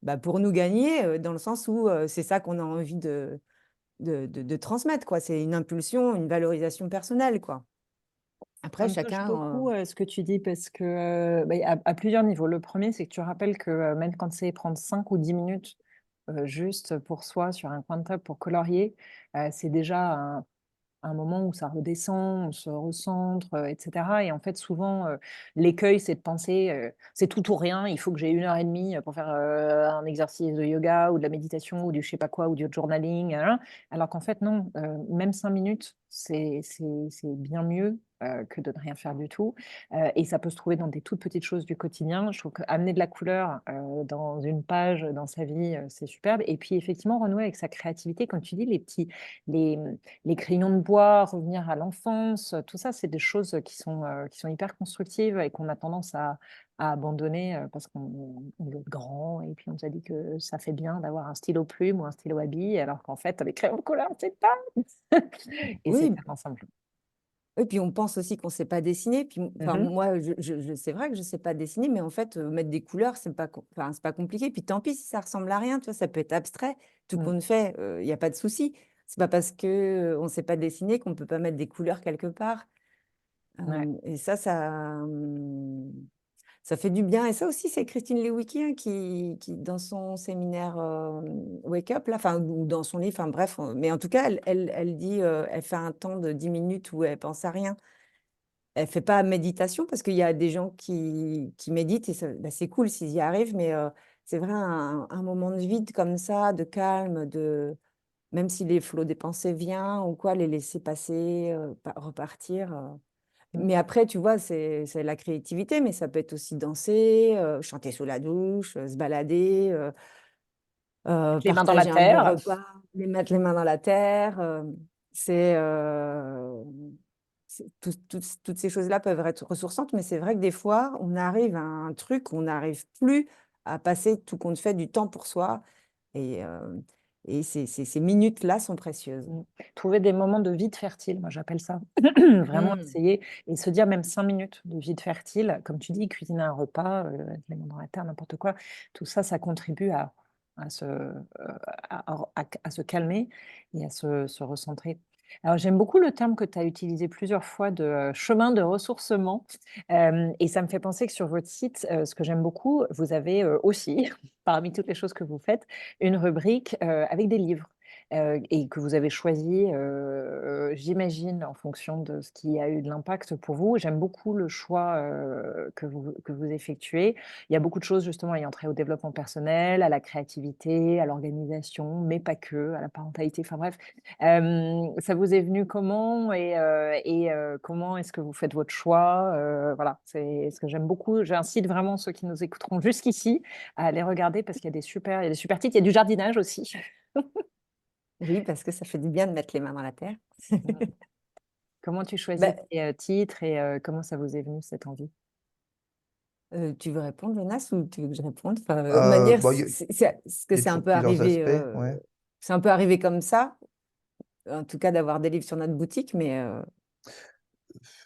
bah, pour nous gagner, dans le sens où c'est ça qu'on a envie de transmettre, quoi. C'est une impulsion, une valorisation personnelle, quoi. Ça Après, me touche chacun. beaucoup ce que tu dis parce que bah, à plusieurs niveaux. Le premier, c'est que tu rappelles que même quand c'est prendre 5 ou 10 minutes juste pour soi sur un coin de table pour colorier, c'est déjà un moment où ça redescend, on se recentre, etc. Et en fait, souvent, l'écueil, c'est de penser, c'est tout ou rien, il faut que j'ai 1 heure et demie pour faire un exercice de yoga ou de la méditation ou du je sais pas quoi ou du journaling, hein. Alors qu'en fait, non, même 5 minutes, c'est bien mieux que de ne rien faire du tout. Et ça peut se trouver dans des toutes petites choses du quotidien. Je trouve qu'amener de la couleur dans une page, dans sa vie, c'est superbe. Et puis, effectivement, renouer avec sa créativité, comme tu dis, les, les crayons de bois, revenir à l'enfance, tout ça, c'est des choses qui sont hyper constructives et qu'on a tendance à abandonner parce qu'on veut être grand et puis on nous a dit que ça fait bien d'avoir un stylo plume ou un stylo à billes, alors qu'en fait, les crayons de couleur, c'est pas. Et c'est Oui, tellement simple. oui, puis on pense aussi qu'on ne sait pas dessiner. Puis, enfin, Mhm. moi, c'est vrai que je ne sais pas dessiner, mais en fait, mettre des couleurs, enfin, c'est pas compliqué. Puis tant pis si ça ressemble à rien, tu vois, ça peut être abstrait. Tout Mm. compte fait, il n'y a pas de souci. C'est pas parce que on ne sait pas dessiner qu'on ne peut pas mettre des couleurs quelque part. Ouais. Et ça fait du bien. Et ça aussi, c'est Christine Lewicki, hein, qui, dans son séminaire Wake Up, là, enfin, ou dans son livre, enfin bref, mais en tout cas, elle dit, elle fait un temps de 10 minutes où elle pense à rien. Elle fait pas méditation parce qu'il y a des gens qui méditent et bah, c'est cool s'ils y arrivent, mais c'est vrai, un moment de vide comme ça, de calme, même si les flots des pensées viennent ou quoi, les laisser passer, repartir. Mm. Mais après, tu vois, c'est la créativité, mais ça peut être aussi danser, chanter sous la douche, se balader, Les mains dans la partager un bon terre. repas, mettre les mains dans la terre. C'est, toutes ces choses-là peuvent être ressourçantes, mais c'est vrai que des fois, on arrive à un truc où on n'arrive plus à passer tout compte fait du temps pour soi. Et, ces minutes-là sont précieuses. Mm. Trouver des moments de vide fertile, moi j'appelle ça. Vraiment Mm. essayer et se dire même 5 minutes de vide fertile, comme tu dis, cuisiner un repas, les mains dans la terre, n'importe quoi, tout ça, ça contribue à se, à se calmer et à se recentrer. Alors j'aime beaucoup le terme que tu as utilisé plusieurs fois de chemin de ressourcement. Et ça me fait penser que sur votre site, ce que j'aime beaucoup, vous avez aussi, parmi toutes les choses que vous faites, une rubrique avec des livres et que vous avez choisi, j'imagine, en fonction de ce qui a eu de l'impact pour vous. J'aime beaucoup le choix que vous effectuez. Il y a beaucoup de choses justement ayant trait au développement personnel, à la créativité, à l'organisation, mais pas que, à la parentalité. Enfin bref, ça vous est venu comment et comment est-ce que vous faites votre choix? Voilà, c'est ce que j'aime beaucoup. J'incite vraiment ceux qui nous écouteront jusqu'ici à aller regarder parce qu'il y a il y a des super titres. Il y a du jardinage aussi. Oui, parce que ça fait du bien de mettre les mains dans la terre. Mmh. Comment tu choisis Bah, tes titres et comment ça vous est venu cette envie? tu veux répondre, Jonas, ou tu veux que je réponde? Enfin, de manière, Bon, est-ce que il y a c'est un peu plusieurs arrivé, aspects, ouais. c'est un peu arrivé comme ça, en tout cas d'avoir des livres sur notre boutique, mais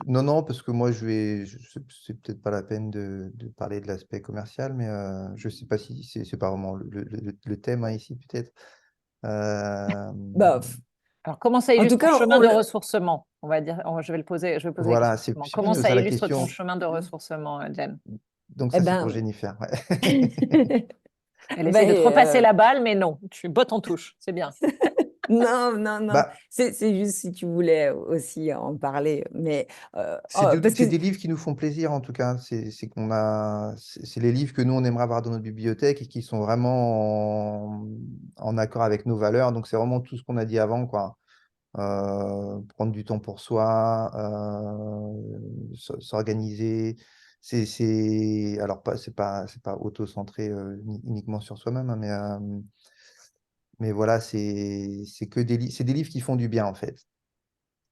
Non, non, parce que moi, c'est peut-être pas la peine de parler de l'aspect commercial, mais je sais pas si c'est pas vraiment le thème hein, ici, peut-être. Euh, bah, Alors, comment ça en tout illustre ton cas, chemin de ressourcement? On va dire, je vais poser la question voilà, autrement. c'est plus Comment ça ça la illustre ton question. chemin de ressourcement, Jen? Donc, eh ça, c'est pour ben, Jennifer. Ouais. Elle essaie de te repasser ben, la balle, mais non, tu bottes en touche, c'est bien. Non, non, non. Bah, C'est juste si tu voulais aussi en parler. Mais parce que c'est des livres qui nous font plaisir, en tout cas. C'est les livres que nous, on aimerait avoir dans notre bibliothèque et qui sont vraiment en accord avec nos valeurs. Donc, c'est vraiment tout ce qu'on a dit avant, quoi. Prendre du temps pour soi, s'organiser. Alors, c'est pas auto-centré uniquement sur soi-même, hein, mais voilà, c'est des livres qui font du bien, en fait.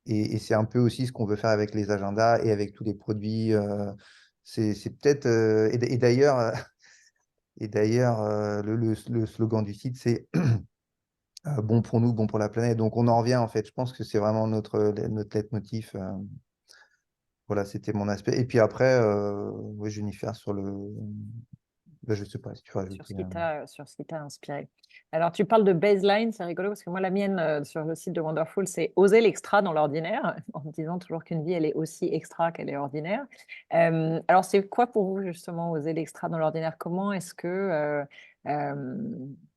Et c'est un peu aussi ce qu'on veut faire avec les agendas et avec tous les produits. C'est peut-être. Et d'ailleurs, le slogan du site, c'est bon pour nous, bon pour la planète. Donc on en revient en fait. Je pense que c'est vraiment notre leitmotiv. Voilà, c'était mon aspect. Et puis après, oui, Jennifer sur le. Ben, je sais pas si tu vas sur ce ajouter. sur ce qui t'a inspiré. Alors, tu parles de baseline, c'est rigolo parce que moi, la mienne sur le site de Wonderful, c'est oser l'extra dans l'ordinaire, en me disant toujours qu'une vie, elle est aussi extra qu'elle est ordinaire. Alors, c'est quoi pour vous, justement, oser l'extra dans l'ordinaire? Comment est-ce que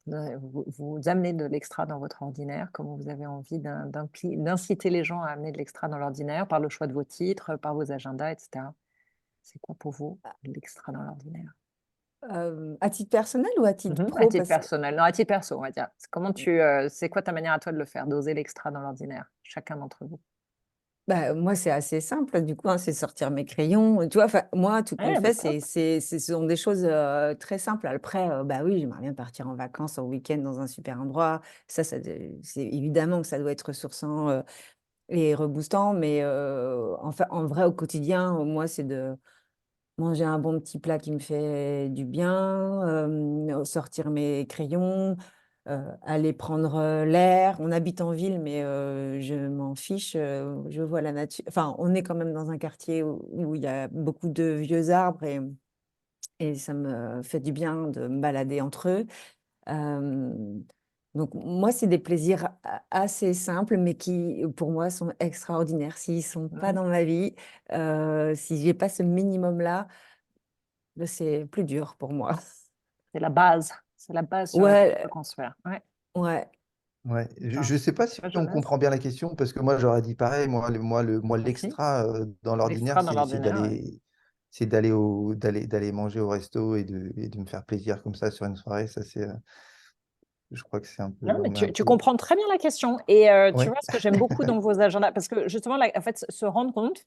vous amenez de l'extra dans votre ordinaire? Comment vous avez envie d'inciter les gens à amener de l'extra dans l'ordinaire par le choix de vos titres, par vos agendas, etc. C'est quoi pour vous, l'extra dans l'ordinaire? à titre personnel ou à titre À pro? titre personnel, non, à titre perso, on va dire. C'est quoi ta manière à toi de le faire, d'oser l'extra dans l'ordinaire, chacun d'entre vous? Bah, moi, c'est assez simple, du coup, hein, c'est sortir mes crayons. Tu vois, moi, tout compte Ouais, bah, fait, top. ce sont des choses très simples. Après, bah oui, j'aimerais bien partir en vacances, en week-end, dans un super endroit. C'est évidemment que ça doit être ressourçant et reboostant, mais enfin, en vrai, au quotidien, moi, c'est de manger un bon petit plat qui me fait du bien, sortir mes crayons, aller prendre l'air. On habite en ville, mais je m'en fiche. Je vois la nature. Enfin, on est quand même dans un quartier où il y a beaucoup de vieux arbres et ça me fait du bien de me balader entre eux. Euh, donc, moi, c'est des plaisirs assez simples, mais qui, pour moi, sont extraordinaires. S'ils sont pas Mhm. dans ma vie, si j'ai pas ce minimum-là, là, c'est plus dur pour moi. C'est la base. C'est la base sur laquelle on peut Ouais, construire. Ouais. ouais. Ouais, Enfin, je ne sais pas si toi, on Jonas? comprend bien la question parce que moi j'aurais dit pareil. Moi Merci. l'extra dans l'ordinaire, L'extra dans l'ordinaire, ouais. c'est d'aller manger au resto et de me faire plaisir comme ça sur une soirée. Ça c'est, je crois que c'est un peu, Non, mais on est un tu peu. comprends très bien la question. Et tu Ouais. vois, ce que j'aime beaucoup dans vos agendas, parce que justement, en fait, se rendre compte,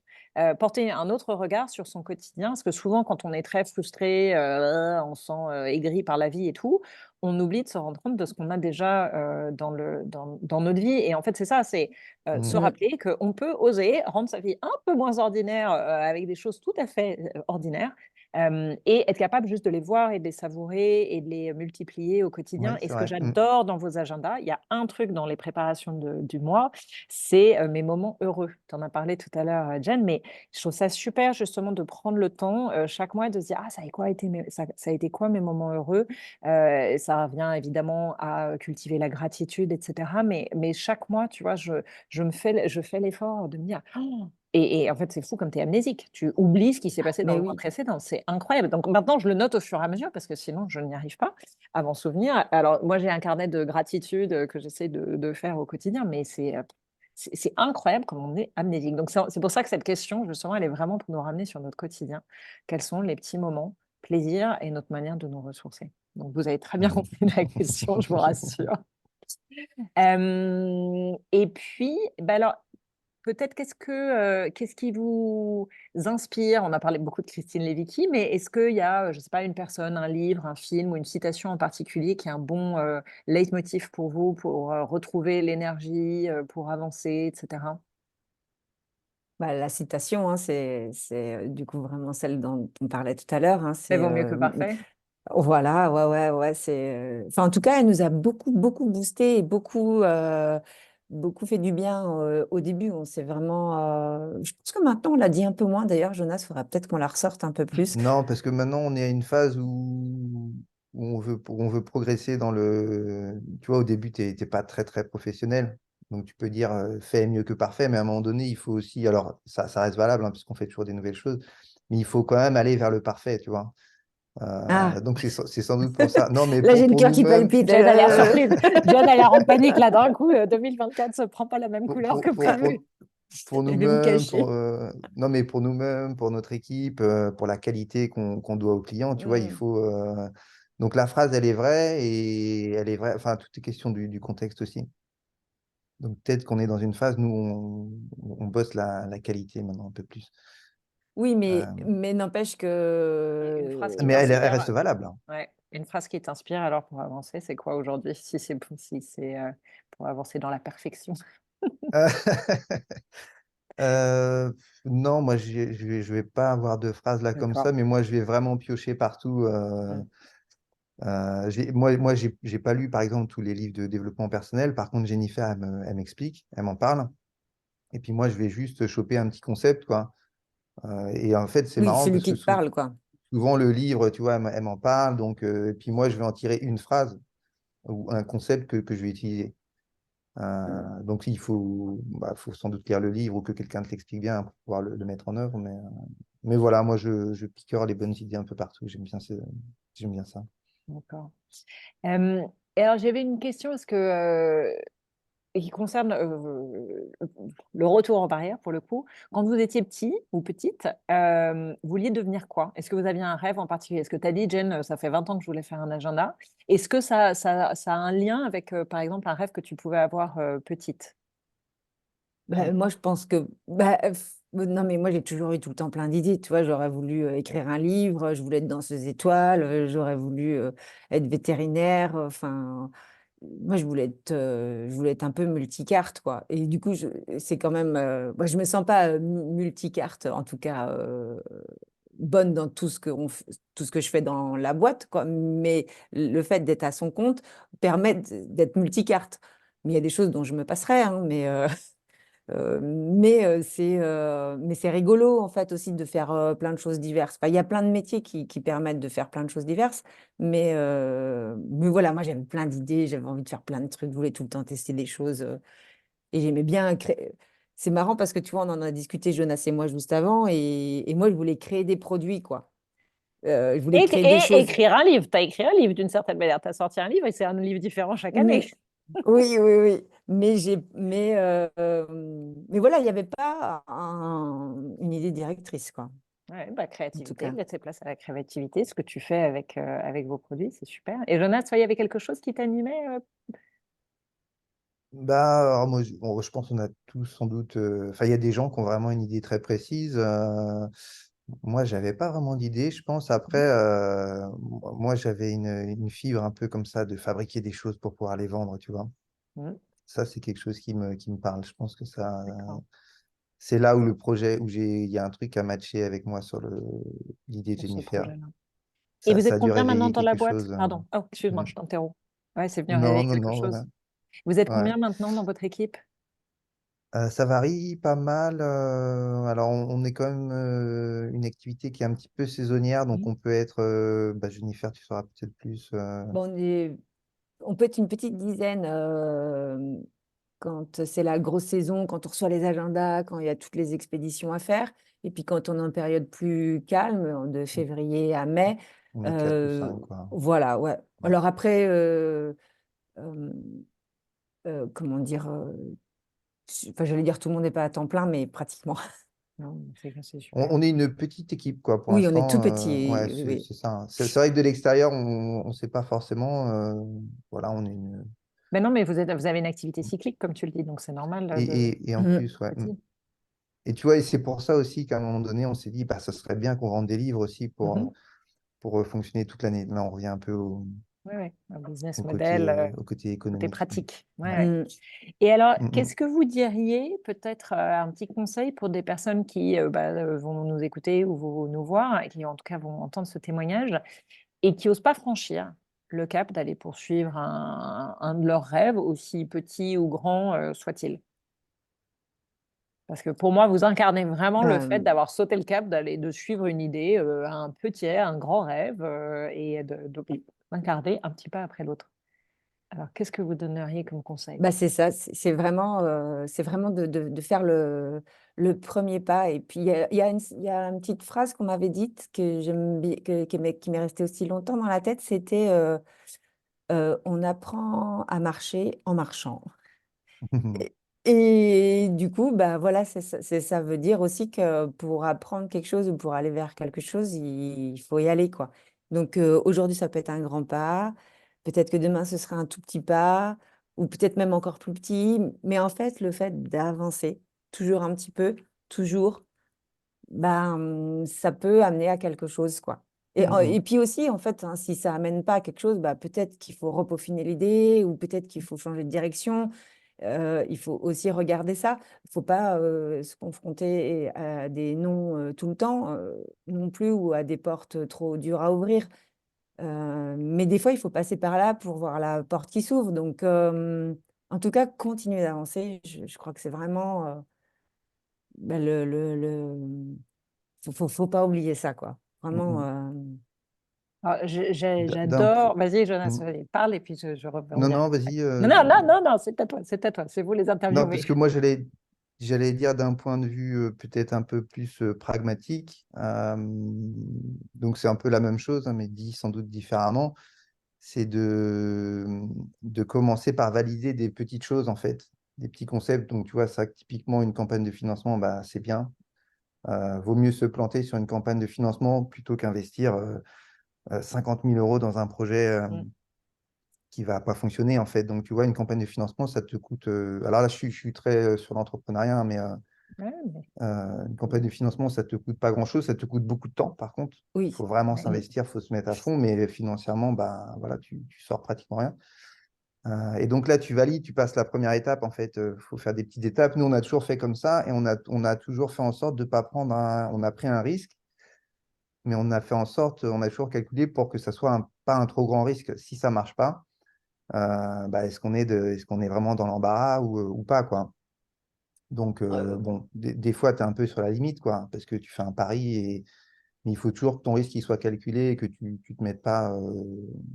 porter un autre regard sur son quotidien, parce que souvent, quand on est très frustré, on se sent aigri par la vie et tout, on oublie de se rendre compte de ce qu'on a déjà dans notre vie. Et en fait, c'est ça, c'est se Mm. Mm. rappeler qu'on peut oser rendre sa vie un peu moins ordinaire avec des choses tout à fait ordinaires. Et être capable juste de les voir et de les savourer et de les multiplier au quotidien. Ouais, Et c'est ce que vrai. Mm. j'adore dans vos agendas, il y a un truc dans les préparations du mois, c'est mes moments heureux. Tu en as parlé tout à l'heure, Jen, mais je trouve ça super justement de prendre le temps chaque mois et de se dire, ah, ça a été quoi mes moments heureux? Ça revient évidemment à cultiver la gratitude, etc. Mais chaque mois, tu vois, je fais l'effort de me dire, oh, et en fait, c'est fou comme tu es amnésique. Tu oublies ce qui s'est passé dans Mais le mois oui. précédent. C'est incroyable. Donc maintenant, je le note au fur et à mesure parce que sinon, je n'y arrive pas à m'en souvenir. Alors, moi, j'ai un carnet de gratitude que j'essaie de faire au quotidien, mais c'est incroyable comme on est amnésique. Donc, c'est pour ça que cette question, justement, elle est vraiment pour nous ramener sur notre quotidien. Quels sont les petits moments, plaisir et notre manière de nous ressourcer? Donc, vous avez très bien compris la question, je vous rassure. Et puis, bah alors, peut-être qu'est-ce qui vous inspire? On a parlé beaucoup de Christine Lévicki, mais est-ce qu'il y a, je ne sais pas, une personne, un livre, un film ou une citation en particulier qui est un bon leitmotiv pour vous, pour retrouver l'énergie, pour avancer, etc. Bah, la citation, hein, c'est du coup vraiment celle dont on parlait tout à l'heure, hein, Mais vaut mieux que parfait. voilà, ouais, ouais, ouais, enfin, en tout cas, elle nous a beaucoup, beaucoup boosté et beaucoup fait du bien au début. On s'est vraiment. Je pense que maintenant, on l'a dit un peu moins. D'ailleurs, Jonas, il faudra peut-être qu'on la ressorte un peu plus. Non, parce que maintenant on est à une phase où on veut progresser dans le. Tu vois, au début, tu n'es pas très très professionnel. Donc tu peux dire fait mieux que parfait, mais à un moment donné, il faut aussi. Alors ça reste valable, hein, parce qu'on fait toujours des nouvelles choses, mais il faut quand même aller vers le parfait, tu vois. Ah, Donc, c'est sans doute pour ça. Non, mais là, j'ai le pour cœur qui nous-mêmes, palpite. Jen a l'air surprise. Jen a l'air en panique là d'un coup. 2024 se prend pas la même pour, couleur pour, que pour, prévu. pour, pour Je vais me nous-mêmes, cacher. non, mais pour nous-mêmes, pour notre équipe, pour la qualité qu'on doit aux clients, tu vois, il Mm. faut. Donc, la phrase, elle est vraie et elle est vraie. Enfin, tout est question du contexte aussi. Donc, peut-être qu'on est dans une phase, nous, on bosse la qualité maintenant un peu plus. Oui, Euh, mais n'empêche Une phrase qui mais elle t'inspire. reste valable, hein. Ouais. Une phrase qui t'inspire alors pour avancer, c'est quoi aujourd'hui? Si c'est pour avancer dans la perfection. Euh, non, moi, je vais pas avoir de phrase là comme ça, D'accord. mais moi, je vais vraiment piocher partout. Mm. J'ai pas lu, par exemple, tous les livres de développement personnel. Par contre, Jennifer, elle m'explique, elle m'en parle. Et puis moi, je vais juste choper un petit concept, quoi. Et en fait, c'est Oui, marrant celui parce qui que te parle, quoi. souvent, le livre, tu vois, elle m'en parle. Donc, et puis moi, je vais en tirer une phrase ou un concept que je vais utiliser. Donc, faut sans doute lire le livre ou que quelqu'un te l'explique bien pour pouvoir le mettre en œuvre. Mais voilà, moi, je piqueur les bonnes idées un peu partout. J'aime bien ça. D'accord. Euh, et alors, j'avais une question, est-ce que qui concerne le retour en arrière, pour le coup. Quand vous étiez petit ou petite, vous vouliez devenir quoi? Est-ce que vous aviez un rêve en particulier? Est-ce que tu as dit, Jen, ça fait 20 ans que je voulais faire un agenda. Est-ce que ça a un lien avec, par exemple, un rêve que tu pouvais avoir petite? Bah, moi, je pense que. Non, mais moi, j'ai toujours eu tout le temps plein d'idées. Tu vois, j'aurais voulu écrire un livre, je voulais être danseuse étoile, j'aurais voulu être vétérinaire. Enfin, moi, je voulais être un peu multicarte, quoi. Et du coup, c'est quand même. Moi, je me sens pas multicarte, en tout cas bonne dans tout ce que je fais dans la boîte, quoi. Mais le fait d'être à son compte permet d'être multicarte. Mais il y a des choses dont je me passerais, hein, mais c'est rigolo en fait aussi de faire plein de choses diverses. Enfin, il y a plein de métiers qui permettent de faire plein de choses diverses, mais voilà, moi j'avais plein d'idées, j'avais envie de faire plein de trucs, je voulais tout le temps tester des choses et j'aimais bien créer. C'est marrant parce que tu vois, on en a discuté Jonas et moi juste avant et moi je voulais créer des produits quoi. Je voulais créer des Et choses. écrire un livre. Tu as écrit un livre d'une certaine manière. Tu as sorti un livre et c'est un livre différent chaque année. Mais oui, oui, oui. Mais voilà, il n'y avait pas une idée directrice quoi. Ouais, bah, En tout créativité, cas. laisser place à la créativité, ce que tu fais avec vos produits, c'est super. Et Jonas, toi, il y avait quelque chose qui t'animait Alors moi, je pense qu'on a tous sans doute. Enfin, il y a des gens qui ont vraiment une idée très précise. Moi, j'avais pas vraiment d'idée, je pense. Après, moi, j'avais une fibre un peu comme ça de fabriquer des choses pour pouvoir les vendre, tu vois. Mhm. Ça, c'est quelque chose qui me parle. Je pense que ça, D'accord, c'est là où le projet, il y a un truc à matcher avec moi sur l'idée de pour ce Jennifer. projet-là. Et Ça, vous ça êtes a dû combien maintenant réveiller dans la quelque boîte? chose. Pardon. Oh, excuse-moi, Mm. je t'interromps. Ouais, c'est venu Non, réveiller non, quelque non, chose. voilà. Vous êtes Ouais. combien maintenant dans votre équipe? Ça varie pas mal. Alors, on est quand même une activité qui est un petit peu saisonnière, donc Mhm. on peut être, Jennifer, tu sauras peut-être plus. Bon, on peut être une petite dizaine quand c'est la grosse saison, quand on reçoit les agendas, quand il y a toutes les expéditions à faire. Et puis quand on est en période plus calme, de février à mai, On est 4 ou euh, 5, quoi. voilà, ouais. Ouais. Alors après, euh, comment dire, enfin, j'allais dire tout le monde n'est pas à temps plein, mais pratiquement. Non, c'est On, super. on est une petite équipe, quoi, pour Oui, on est tout l'instant. petit. Ouais, Oui, oui. c'est ça, hein. C'est vrai que de l'extérieur, on ne sait pas forcément. Voilà, on est une. Mais non, mais vous avez une activité cyclique, comme tu le dis, donc c'est normal Et en Mhm. plus, ouais. petit. Et tu vois, et c'est pour ça aussi qu'à un moment donné, on s'est dit, bah, ça serait bien qu'on vende des livres aussi Mhm. pour fonctionner toute l'année. Là, on revient un peu Oui, oui, un business au model, côté côté économique. pratique. Ouais, Ouais. ouais. Mm. Et alors, Mm, qu'est-ce mm. que vous diriez, peut-être un petit conseil pour des personnes qui vont nous écouter ou vont nous voir, et qui en tout cas vont entendre ce témoignage, et qui n'osent pas franchir le cap d'aller poursuivre un de leurs rêves, aussi petit ou grand soit-il? Parce que pour moi, vous incarnez vraiment le fait Ben, d'avoir sauté le cap, de suivre une idée, un petit, un grand rêve, et d'incarner un petit pas après l'autre. Alors, qu'est-ce que vous donneriez comme conseil? Bah, c'est ça, c'est vraiment de faire le premier pas. Et puis, il y a une petite phrase qu'on m'avait dite que j'aime bien, qui m'est restée aussi longtemps dans la tête, c'était on apprend à marcher en marchant. Et du coup, bah voilà, ça veut dire aussi que pour apprendre quelque chose ou pour aller vers quelque chose, il faut y aller, quoi. Donc aujourd'hui, ça peut être un grand pas, peut-être que demain, ce sera un tout petit pas, ou peut-être même encore plus petit. Mais en fait, le fait d'avancer, toujours un petit peu, toujours, ben, ça peut amener à quelque chose, quoi. Et puis aussi, en fait, hein, si ça amène pas à quelque chose, bah, peut-être qu'il faut repeaufiner l'idée ou peut-être qu'il faut changer de direction. Il faut aussi regarder ça. Il faut pas se confronter à des non tout le temps non plus ou à des portes trop dures à ouvrir. Mais des fois, il faut passer par là pour voir la porte qui s'ouvre. Donc, en tout cas, continuer d'avancer. Je crois que c'est vraiment bah, faut pas oublier ça, quoi. Vraiment. Alors, D'un point. j'adore. Vas-y, Jonas, vas-y, parle et puis je Non, reviens. non, vas-y. Non, non, non, non, non, c'est à toi, c'est à toi, c'est vous les Non, parce que interviewer. moi, j'allais dire d'un point de vue peut-être un peu plus pragmatique. Donc, c'est un peu la même chose, hein, mais dit sans doute différemment. C'est de commencer par valider des petites choses, en fait, des petits concepts. Donc, tu vois, ça, typiquement, une campagne de financement, bah, c'est bien. Vaut mieux se planter sur une campagne de financement plutôt qu'investir 50 000 euros dans un projet Mm. qui va pas fonctionner, en fait. Donc, tu vois, une campagne de financement, ça te coûte. Alors là, je suis très sur l'entrepreneuriat, hein, mais Ouais, mais- une campagne de financement, ça te coûte pas grand-chose, ça te coûte beaucoup de temps, par contre. Il Oui. faut vraiment ouais. s'investir, il faut se mettre à fond, mais financièrement, bah, voilà, tu sors pratiquement rien. Et donc là, tu valides, tu passes la première étape. En fait, il faut faire des petites étapes. Nous, on a toujours fait comme ça et on a toujours fait en sorte de ne pas prendre un. On a pris un risque, mais on a fait en sorte, on a toujours calculé pour que ça soit pas un trop grand risque. Si ça marche pas, bah, est-ce qu'on est vraiment dans l'embarras ou pas, quoi. Donc, bon, des fois, tu es un peu sur la limite, quoi, parce que tu fais un pari mais il faut toujours que ton risque il soit calculé et que tu te mettes pas.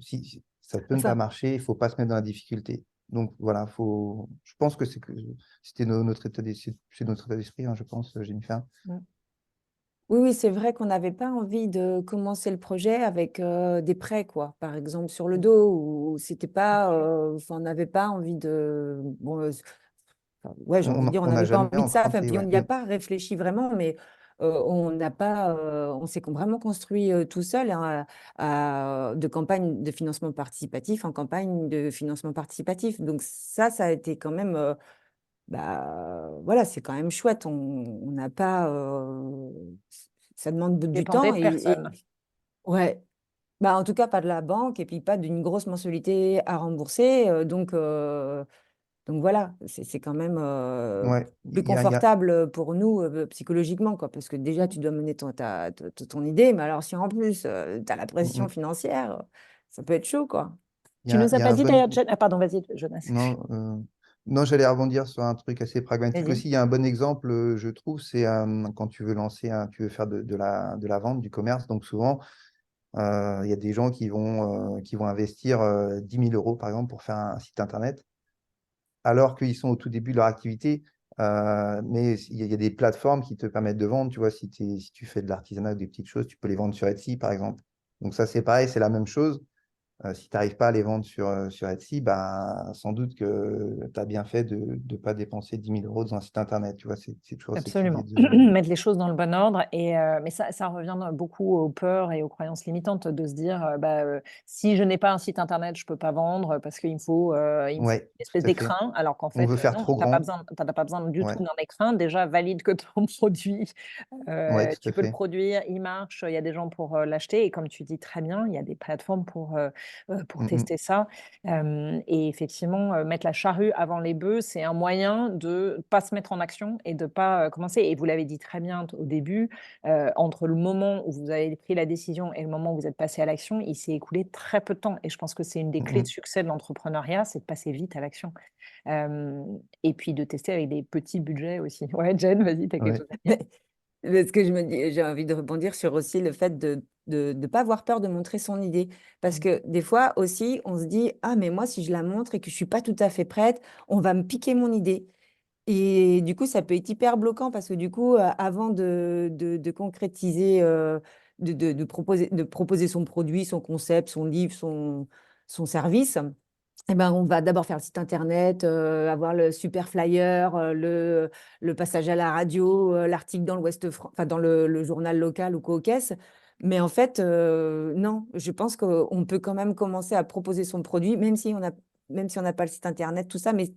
Si ça peut ne pas Enfin, marcher, il faut pas se mettre dans la difficulté. Donc voilà, je pense que c'était notre état d'esprit, c'est notre état d'esprit, hein, je pense, Jennifer. Mm. oui, oui, c'est vrai qu'on n'avait pas envie de commencer le projet avec des prêts, quoi, par exemple, sur le dos, ou c'était pas, enfin, on n'avait pas envie de. Bon, enfin, ouais, j'ai envie de dire, on On n'a n'avait pas jamais envie de ça, enfin, emprunté, puis on ouais. n'y a pas réfléchi vraiment, mais on n'a pas, on s'est vraiment construit tout seul hein, de campagne de financement participatif en campagne de financement participatif. Donc ça a été quand même. Bah, voilà, c'est quand même chouette. On n'a pas. Ça demande du Dépendait temps. de personne. Ouais, bah, en tout cas, pas de la banque et puis pas d'une grosse mensualité à rembourser. Donc voilà, c'est quand même Ouais, plus confortable pour nous psychologiquement, quoi, parce que déjà, tu dois mener ton idée. Mais alors, si en plus, tu as la pression mm, financière, ça peut être chaud, quoi. Tu nous il as y a pas un dit bon. d'ailleurs, Ah, pardon, vas-y, Jonas. Non, non, j'allais rebondir sur un truc assez pragmatique Vas-y. aussi. Il y a un bon exemple, je trouve, c'est quand tu veux lancer, tu veux faire de la vente, du commerce. Donc souvent, il y a des gens qui vont investir 10 000 euros, par exemple, pour faire un site internet, alors qu'ils sont au tout début de leur activité. Mais il y a des plateformes qui te permettent de vendre. Tu vois, si tu fais de l'artisanat ou des petites choses, tu peux les vendre sur Etsy, par exemple. Donc ça, c'est pareil, c'est la même chose. Si tu n'arrives pas à les vendre sur Etsy, bah, sans doute que tu as bien fait de ne pas dépenser 10 000 euros dans un site internet. Tu vois, c'est toujours cette idée Absolument. de. Mettre les choses dans le bon ordre. Mais ça revient beaucoup aux peurs et aux croyances limitantes de se dire si je n'ai pas un site internet, je ne peux pas vendre parce il me faut Ouais, une espèce tout à fait. d'écrin. Alors qu'en On fait, veut faire non, trop grand. tu n'as pas besoin du tout Ouais, d'un écrin. Déjà, valide que ton produit, ouais, tout tu à peux le fait. produire, il marche, il y a des gens pour l'acheter. Et comme tu dis très bien, il y a des plateformes pour Mm, mm, tester ça. Et effectivement, mettre la charrue avant les bœufs, c'est un moyen de ne pas se mettre en action et de ne pas commencer. Et vous l'avez dit très bien au début, entre le moment où vous avez pris la décision et le moment où vous êtes passé à l'action, il s'est écoulé très peu de temps. Et je pense que c'est une des mm, clés de mm. succès de l'entrepreneuriat, c'est de passer vite à l'action. Et puis de tester avec des petits budgets aussi. Ouais, Jen, vas-y, tu as quelque Ouais. chose à dire? Parce que je me dis, j'ai envie de rebondir sur aussi le fait de ne pas avoir peur de montrer son idée. Parce que des fois aussi, on se dit, ah, mais moi, si je la montre et que je suis pas tout à fait prête, on va me piquer mon idée. Et du coup, ça peut être hyper bloquant parce que du coup, avant de concrétiser, de proposer son produit, son concept, son livre, son service, eh ben, on va d'abord faire le site internet, avoir le super flyer, le passage à la radio, l'article dans enfin, dans le journal local ou quoi aux caisses. Mais en fait, non, je pense qu'on peut quand même commencer à proposer son produit, même si on n'a pas le site internet, tout ça, mais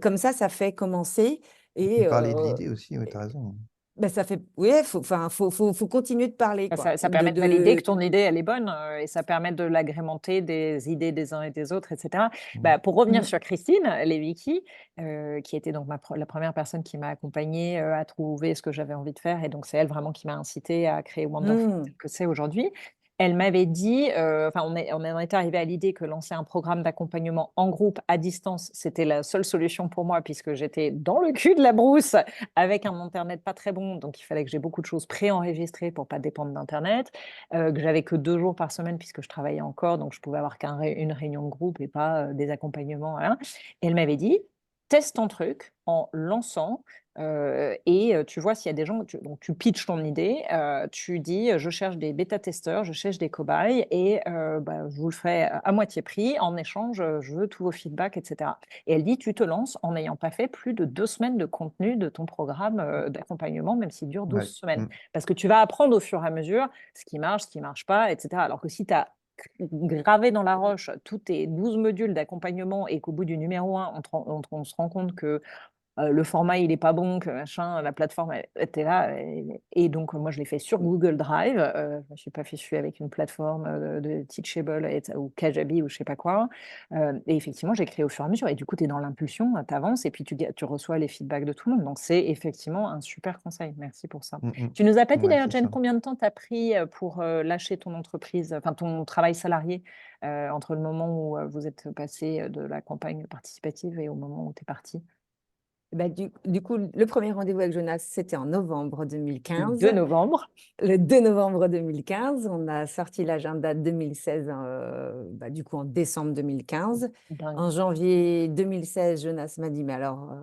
comme ça fait commencer. Et puis Et parler de l'idée aussi, oui, tu as raison. ben, ça fait, oui, faut continuer de parler, quoi. Ça permet de valider que ton idée, elle est bonne et ça permet de l'agrémenter des idées des uns et des autres, etc. Mm. Bah, pour revenir Mm. sur Christine Levicki, qui était donc la première personne qui m'a accompagnée à trouver ce que j'avais envie de faire. Et donc, c'est elle vraiment qui m'a incité à créer Wonderful, Mm. tel que c'est aujourd'hui. Elle m'avait dit, enfin, on en était arrivé à l'idée que lancer un programme d'accompagnement en groupe à distance, c'était la seule solution pour moi, puisque j'étais dans le cul de la brousse avec un internet pas très bon, donc il fallait que j'ai beaucoup de choses préenregistrées pour pas dépendre d'internet, que j'avais que 2 jours par semaine puisque je travaillais encore, donc je pouvais avoir qu'une réunion de groupe et pas des accompagnements. Voilà. Et elle m'avait dit, teste ton truc en lançant et tu vois s'il y a des gens, donc tu pitches ton idée, tu dis je cherche des bêta-testeurs, je cherche des cobayes et bah, je vous le fais à moitié prix. En échange, je veux tous vos feedbacks, etc. Et elle dit tu te lances en n'ayant pas fait plus de 2 semaines de contenu de ton programme d'accompagnement, même s'il dure 12 Ouais. semaines. Mm. Parce que tu vas apprendre au fur et à mesure ce qui marche pas, etc. Alors que si tu as gravé dans la roche tous tes 12 modules d'accompagnement et qu'au bout du numéro 1, on se rend compte que le format il est pas bon, que machin, la plateforme elle était là. Et donc, moi, je l'ai fait sur Google Drive. Je ne suis pas fait celui avec une plateforme de Teachable ou Kajabi ou je sais pas quoi. Et effectivement, j'ai créé au fur et à mesure. Et du coup, tu es dans l'impulsion, tu avances et puis tu reçois les feedbacks de tout le monde. Donc, c'est effectivement un super conseil. Merci pour ça. Mm, Tu nous as pas mm. dit Ouais, d'ailleurs, c'est Jen, ça. combien de temps tu as pris pour lâcher ton entreprise, enfin ton travail salarié, entre le moment où vous êtes passé de la campagne participative et au moment où tu es parti? Ben, du coup, le premier rendez-vous avec Jonas, c'était en novembre Le 2 2015. novembre. Le 2 novembre 2015, on a sorti l'agenda 2016, bah, du coup en décembre 2015. Dingue. En janvier 2016, Jonas m'a dit, mais alors,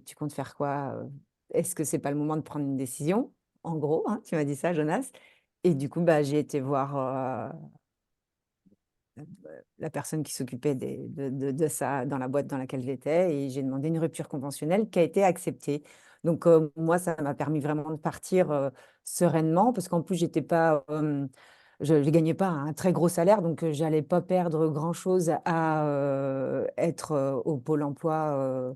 tu comptes faire quoi? Est-ce que c'est pas le moment de prendre une décision? En gros, hein, tu m'as dit ça, Jonas. Et du coup, bah, j'ai été voir la personne qui s'occupait de ça dans la boîte dans laquelle j'étais et j'ai demandé une rupture conventionnelle qui a été acceptée. Donc, moi, ça m'a permis vraiment de partir sereinement parce qu'en plus, j'étais pas, je ne gagnais pas un très gros salaire, donc j'allais pas perdre grand-chose à être au Pôle emploi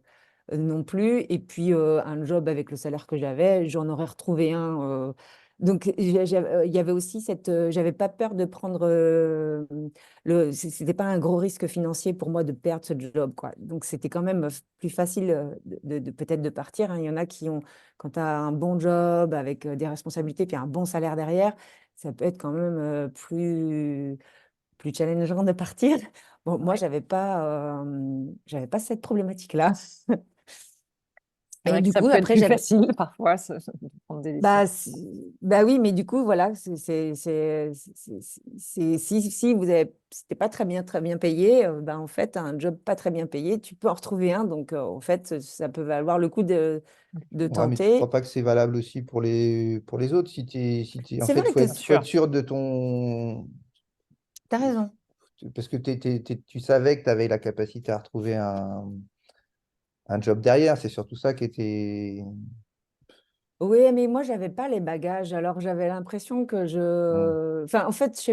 non plus. Et puis, un job avec le salaire que j'avais, j'en aurais retrouvé un. Donc, il y avait aussi cette. J'avais pas peur de prendre c'était pas un gros risque financier pour moi de perdre ce job, quoi. Donc, c'était quand même plus facile peut-être de partir, hein. Il y en a qui ont, quand tu as un bon job avec des responsabilités puis un bon salaire derrière, ça peut être quand même plus challengeant de partir. Bon, moi, Ouais. j'avais pas cette problématique-là. C'est Et vrai que du ça coup, peut être après, plus j'avais. facile parfois de prendre des décisions. Bah, bah oui, mais du coup, voilà, si vous avez, c'était pas très bien payé, bah, en fait, un job pas très bien payé, tu peux en retrouver un. Donc, en fait, ça peut valoir le coup de Ouais, mais tu crois tenter. pas que c'est valable aussi pour les autres en C'est fait, vrai que Bien faut être sûr. sûr de ton. tu as raison. Parce que tu savais que tu avais la capacité à retrouver un job derrière. C'est surtout ça qui était. Oui, mais moi, j'avais pas les bagages. Alors, j'avais l'impression que Hmm. Enfin, en fait,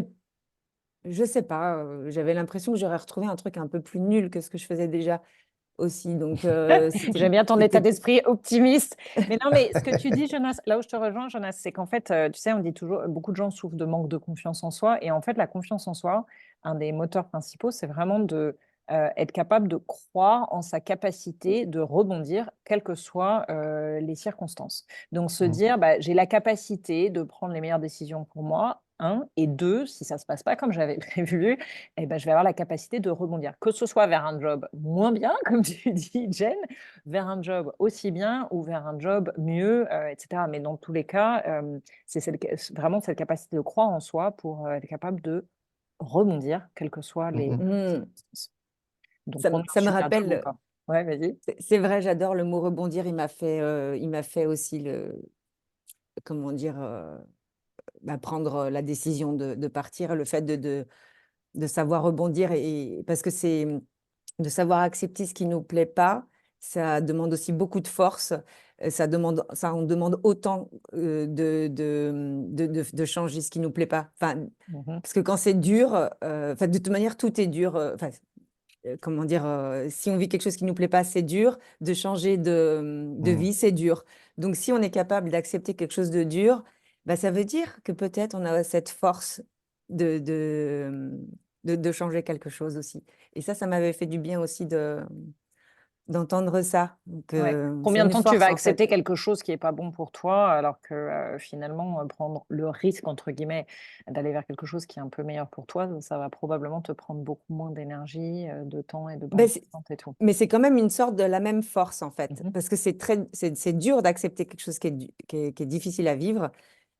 je sais pas, j'avais l'impression que j'aurais retrouvé un truc un peu plus nul que ce que je faisais déjà aussi. Donc, J'aime bien ton état c'était. d'esprit optimiste. Mais non, mais ce que tu dis, Jonas, là où je te rejoins, Jonas, c'est qu'en fait, tu sais, on dit toujours, beaucoup de gens souffrent de manque de confiance en soi. Et en fait, la confiance en soi, un des moteurs principaux, c'est vraiment de être capable de croire en sa capacité de rebondir, quelles que soient les circonstances. Donc, se Hmm. dire, bah, j'ai la capacité de prendre les meilleures décisions pour moi, Et deux, si ça ne se passe pas comme j'avais prévu, eh ben, je vais avoir la capacité de rebondir, que ce soit vers un job moins bien, comme tu dis, Jen, vers un job aussi bien ou vers un job mieux, etc. Mais dans tous les cas, vraiment cette capacité de croire en soi pour être capable de rebondir, quelles que soient les Mhm. Mm. circonstances. Donc, Ça, on a un ça me super job ou rappelle, pas? Ouais, vas-y. c'est vrai, j'adore le mot rebondir. Il m'a fait aussi comment dire, prendre la décision de partir, le fait de savoir rebondir parce que c'est de savoir accepter ce qui nous plaît pas, ça demande aussi beaucoup de force. On demande autant de changer ce qui nous plaît pas. Enfin, Mhm. parce que quand c'est dur, enfin, de toute manière, tout est dur. Enfin, comment dire, si on vit quelque chose qui nous plaît pas, c'est dur. De changer de Mhm. vie, c'est dur. Donc, si on est capable d'accepter quelque chose de dur, bah, ça veut dire que peut-être on a cette force de, de, de changer quelque chose aussi. Et ça m'avait fait du bien aussi d'entendre ça. Donc, Ouais. c'est Combien de une temps tu vas force, en fait. accepter quelque chose qui n'est pas bon pour toi, alors que finalement, prendre le risque, entre guillemets, d'aller vers quelque chose qui est un peu meilleur pour toi, ça va probablement te prendre beaucoup moins d'énergie, de temps et de Ben, bande passante et tout. mais c'est quand même une sorte de la même force, en fait. Mhm. Parce que c'est dur d'accepter quelque chose qui est difficile à vivre.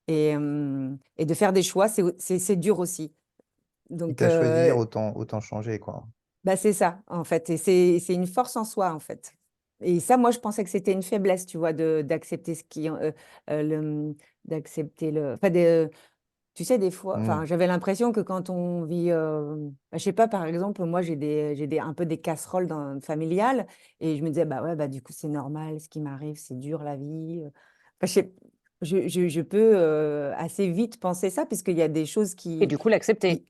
Et de faire des choix, c'est dur aussi. Quitte Donc, à choisir, autant changer, quoi. bah, c'est ça, en fait. Et c'est une force en soi, en fait. Et ça, moi, je pensais que c'était une faiblesse, tu vois, d'accepter ce qui, d'accepter enfin, tu sais, des fois, enfin, Mhm. j'avais l'impression que quand on vit, je sais pas, par exemple, moi, un peu des casseroles familiales, et je me disais, bah ouais, bah du coup, c'est normal, ce qui m'arrive, c'est dur, la vie. Enfin, je peux assez vite penser ça, puisqu'il y a des choses Et du coup, l'accepter. qui,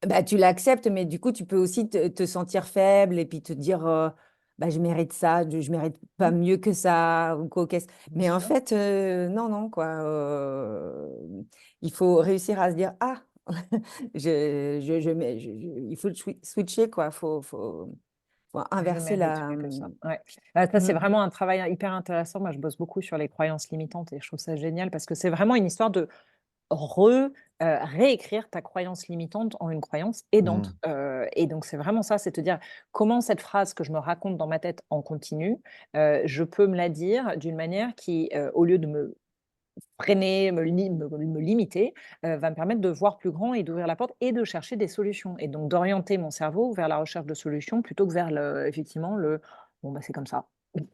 bah, tu l'acceptes, mais du coup, tu peux aussi te sentir faible et puis te dire, bah, je mérite ça, je mérite pas Mhm. mieux que ça, ou quoi. Bien Mais en sûr. fait, non, non, quoi. Il faut réussir à se dire, ah, il faut switcher, quoi. Faut Je inverser mérite mieux que ça. Ouais. Ça, c'est Mm. vraiment un travail hyper intéressant. Moi, je bosse beaucoup sur les croyances limitantes et je trouve ça génial parce que c'est vraiment une histoire de réécrire ta croyance limitante en une croyance aidante. Mhm. Et donc, c'est vraiment ça, c'est te dire comment cette phrase que je me raconte dans ma tête en continu, je peux me la dire d'une manière qui, au lieu de me freiner, me limiter, va me permettre de voir plus grand et d'ouvrir la porte et de chercher des solutions. Et donc, d'orienter mon cerveau vers la recherche de solutions plutôt que vers effectivement, bon, bah, c'est comme ça. Donc,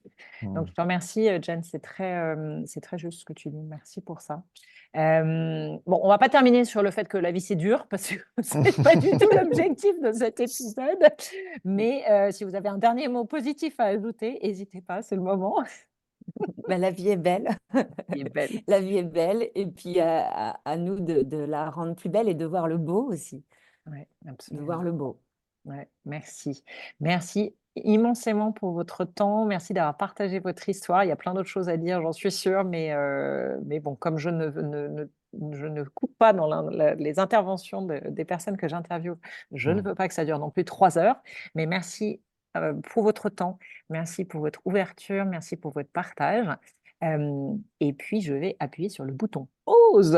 je Mhm. te remercie, Jen, c'est très juste ce que tu dis. Merci pour ça. Bon, on va pas terminer sur le fait que la vie, c'est dur, parce que c'est pas du tout l'objectif de cet épisode. Mais si vous avez un dernier mot positif à ajouter, n'hésitez pas, c'est le moment. Bah, la vie est belle. Il est belle. La vie est belle. Et puis, à nous de la rendre plus belle et de voir le beau aussi. Ouais, De voir absolument. le beau. Ouais, merci. Merci immensément pour votre temps. Merci d'avoir partagé votre histoire. Il y a plein d'autres choses à dire, j'en suis sûre, mais bon, comme je ne coupe pas dans les interventions des personnes que j'interviewe, je ne Mhm. veux pas que ça dure non plus 3 heures. Mais merci pour votre temps, merci pour votre ouverture, merci pour votre partage. Et puis, je vais appuyer sur le bouton pause.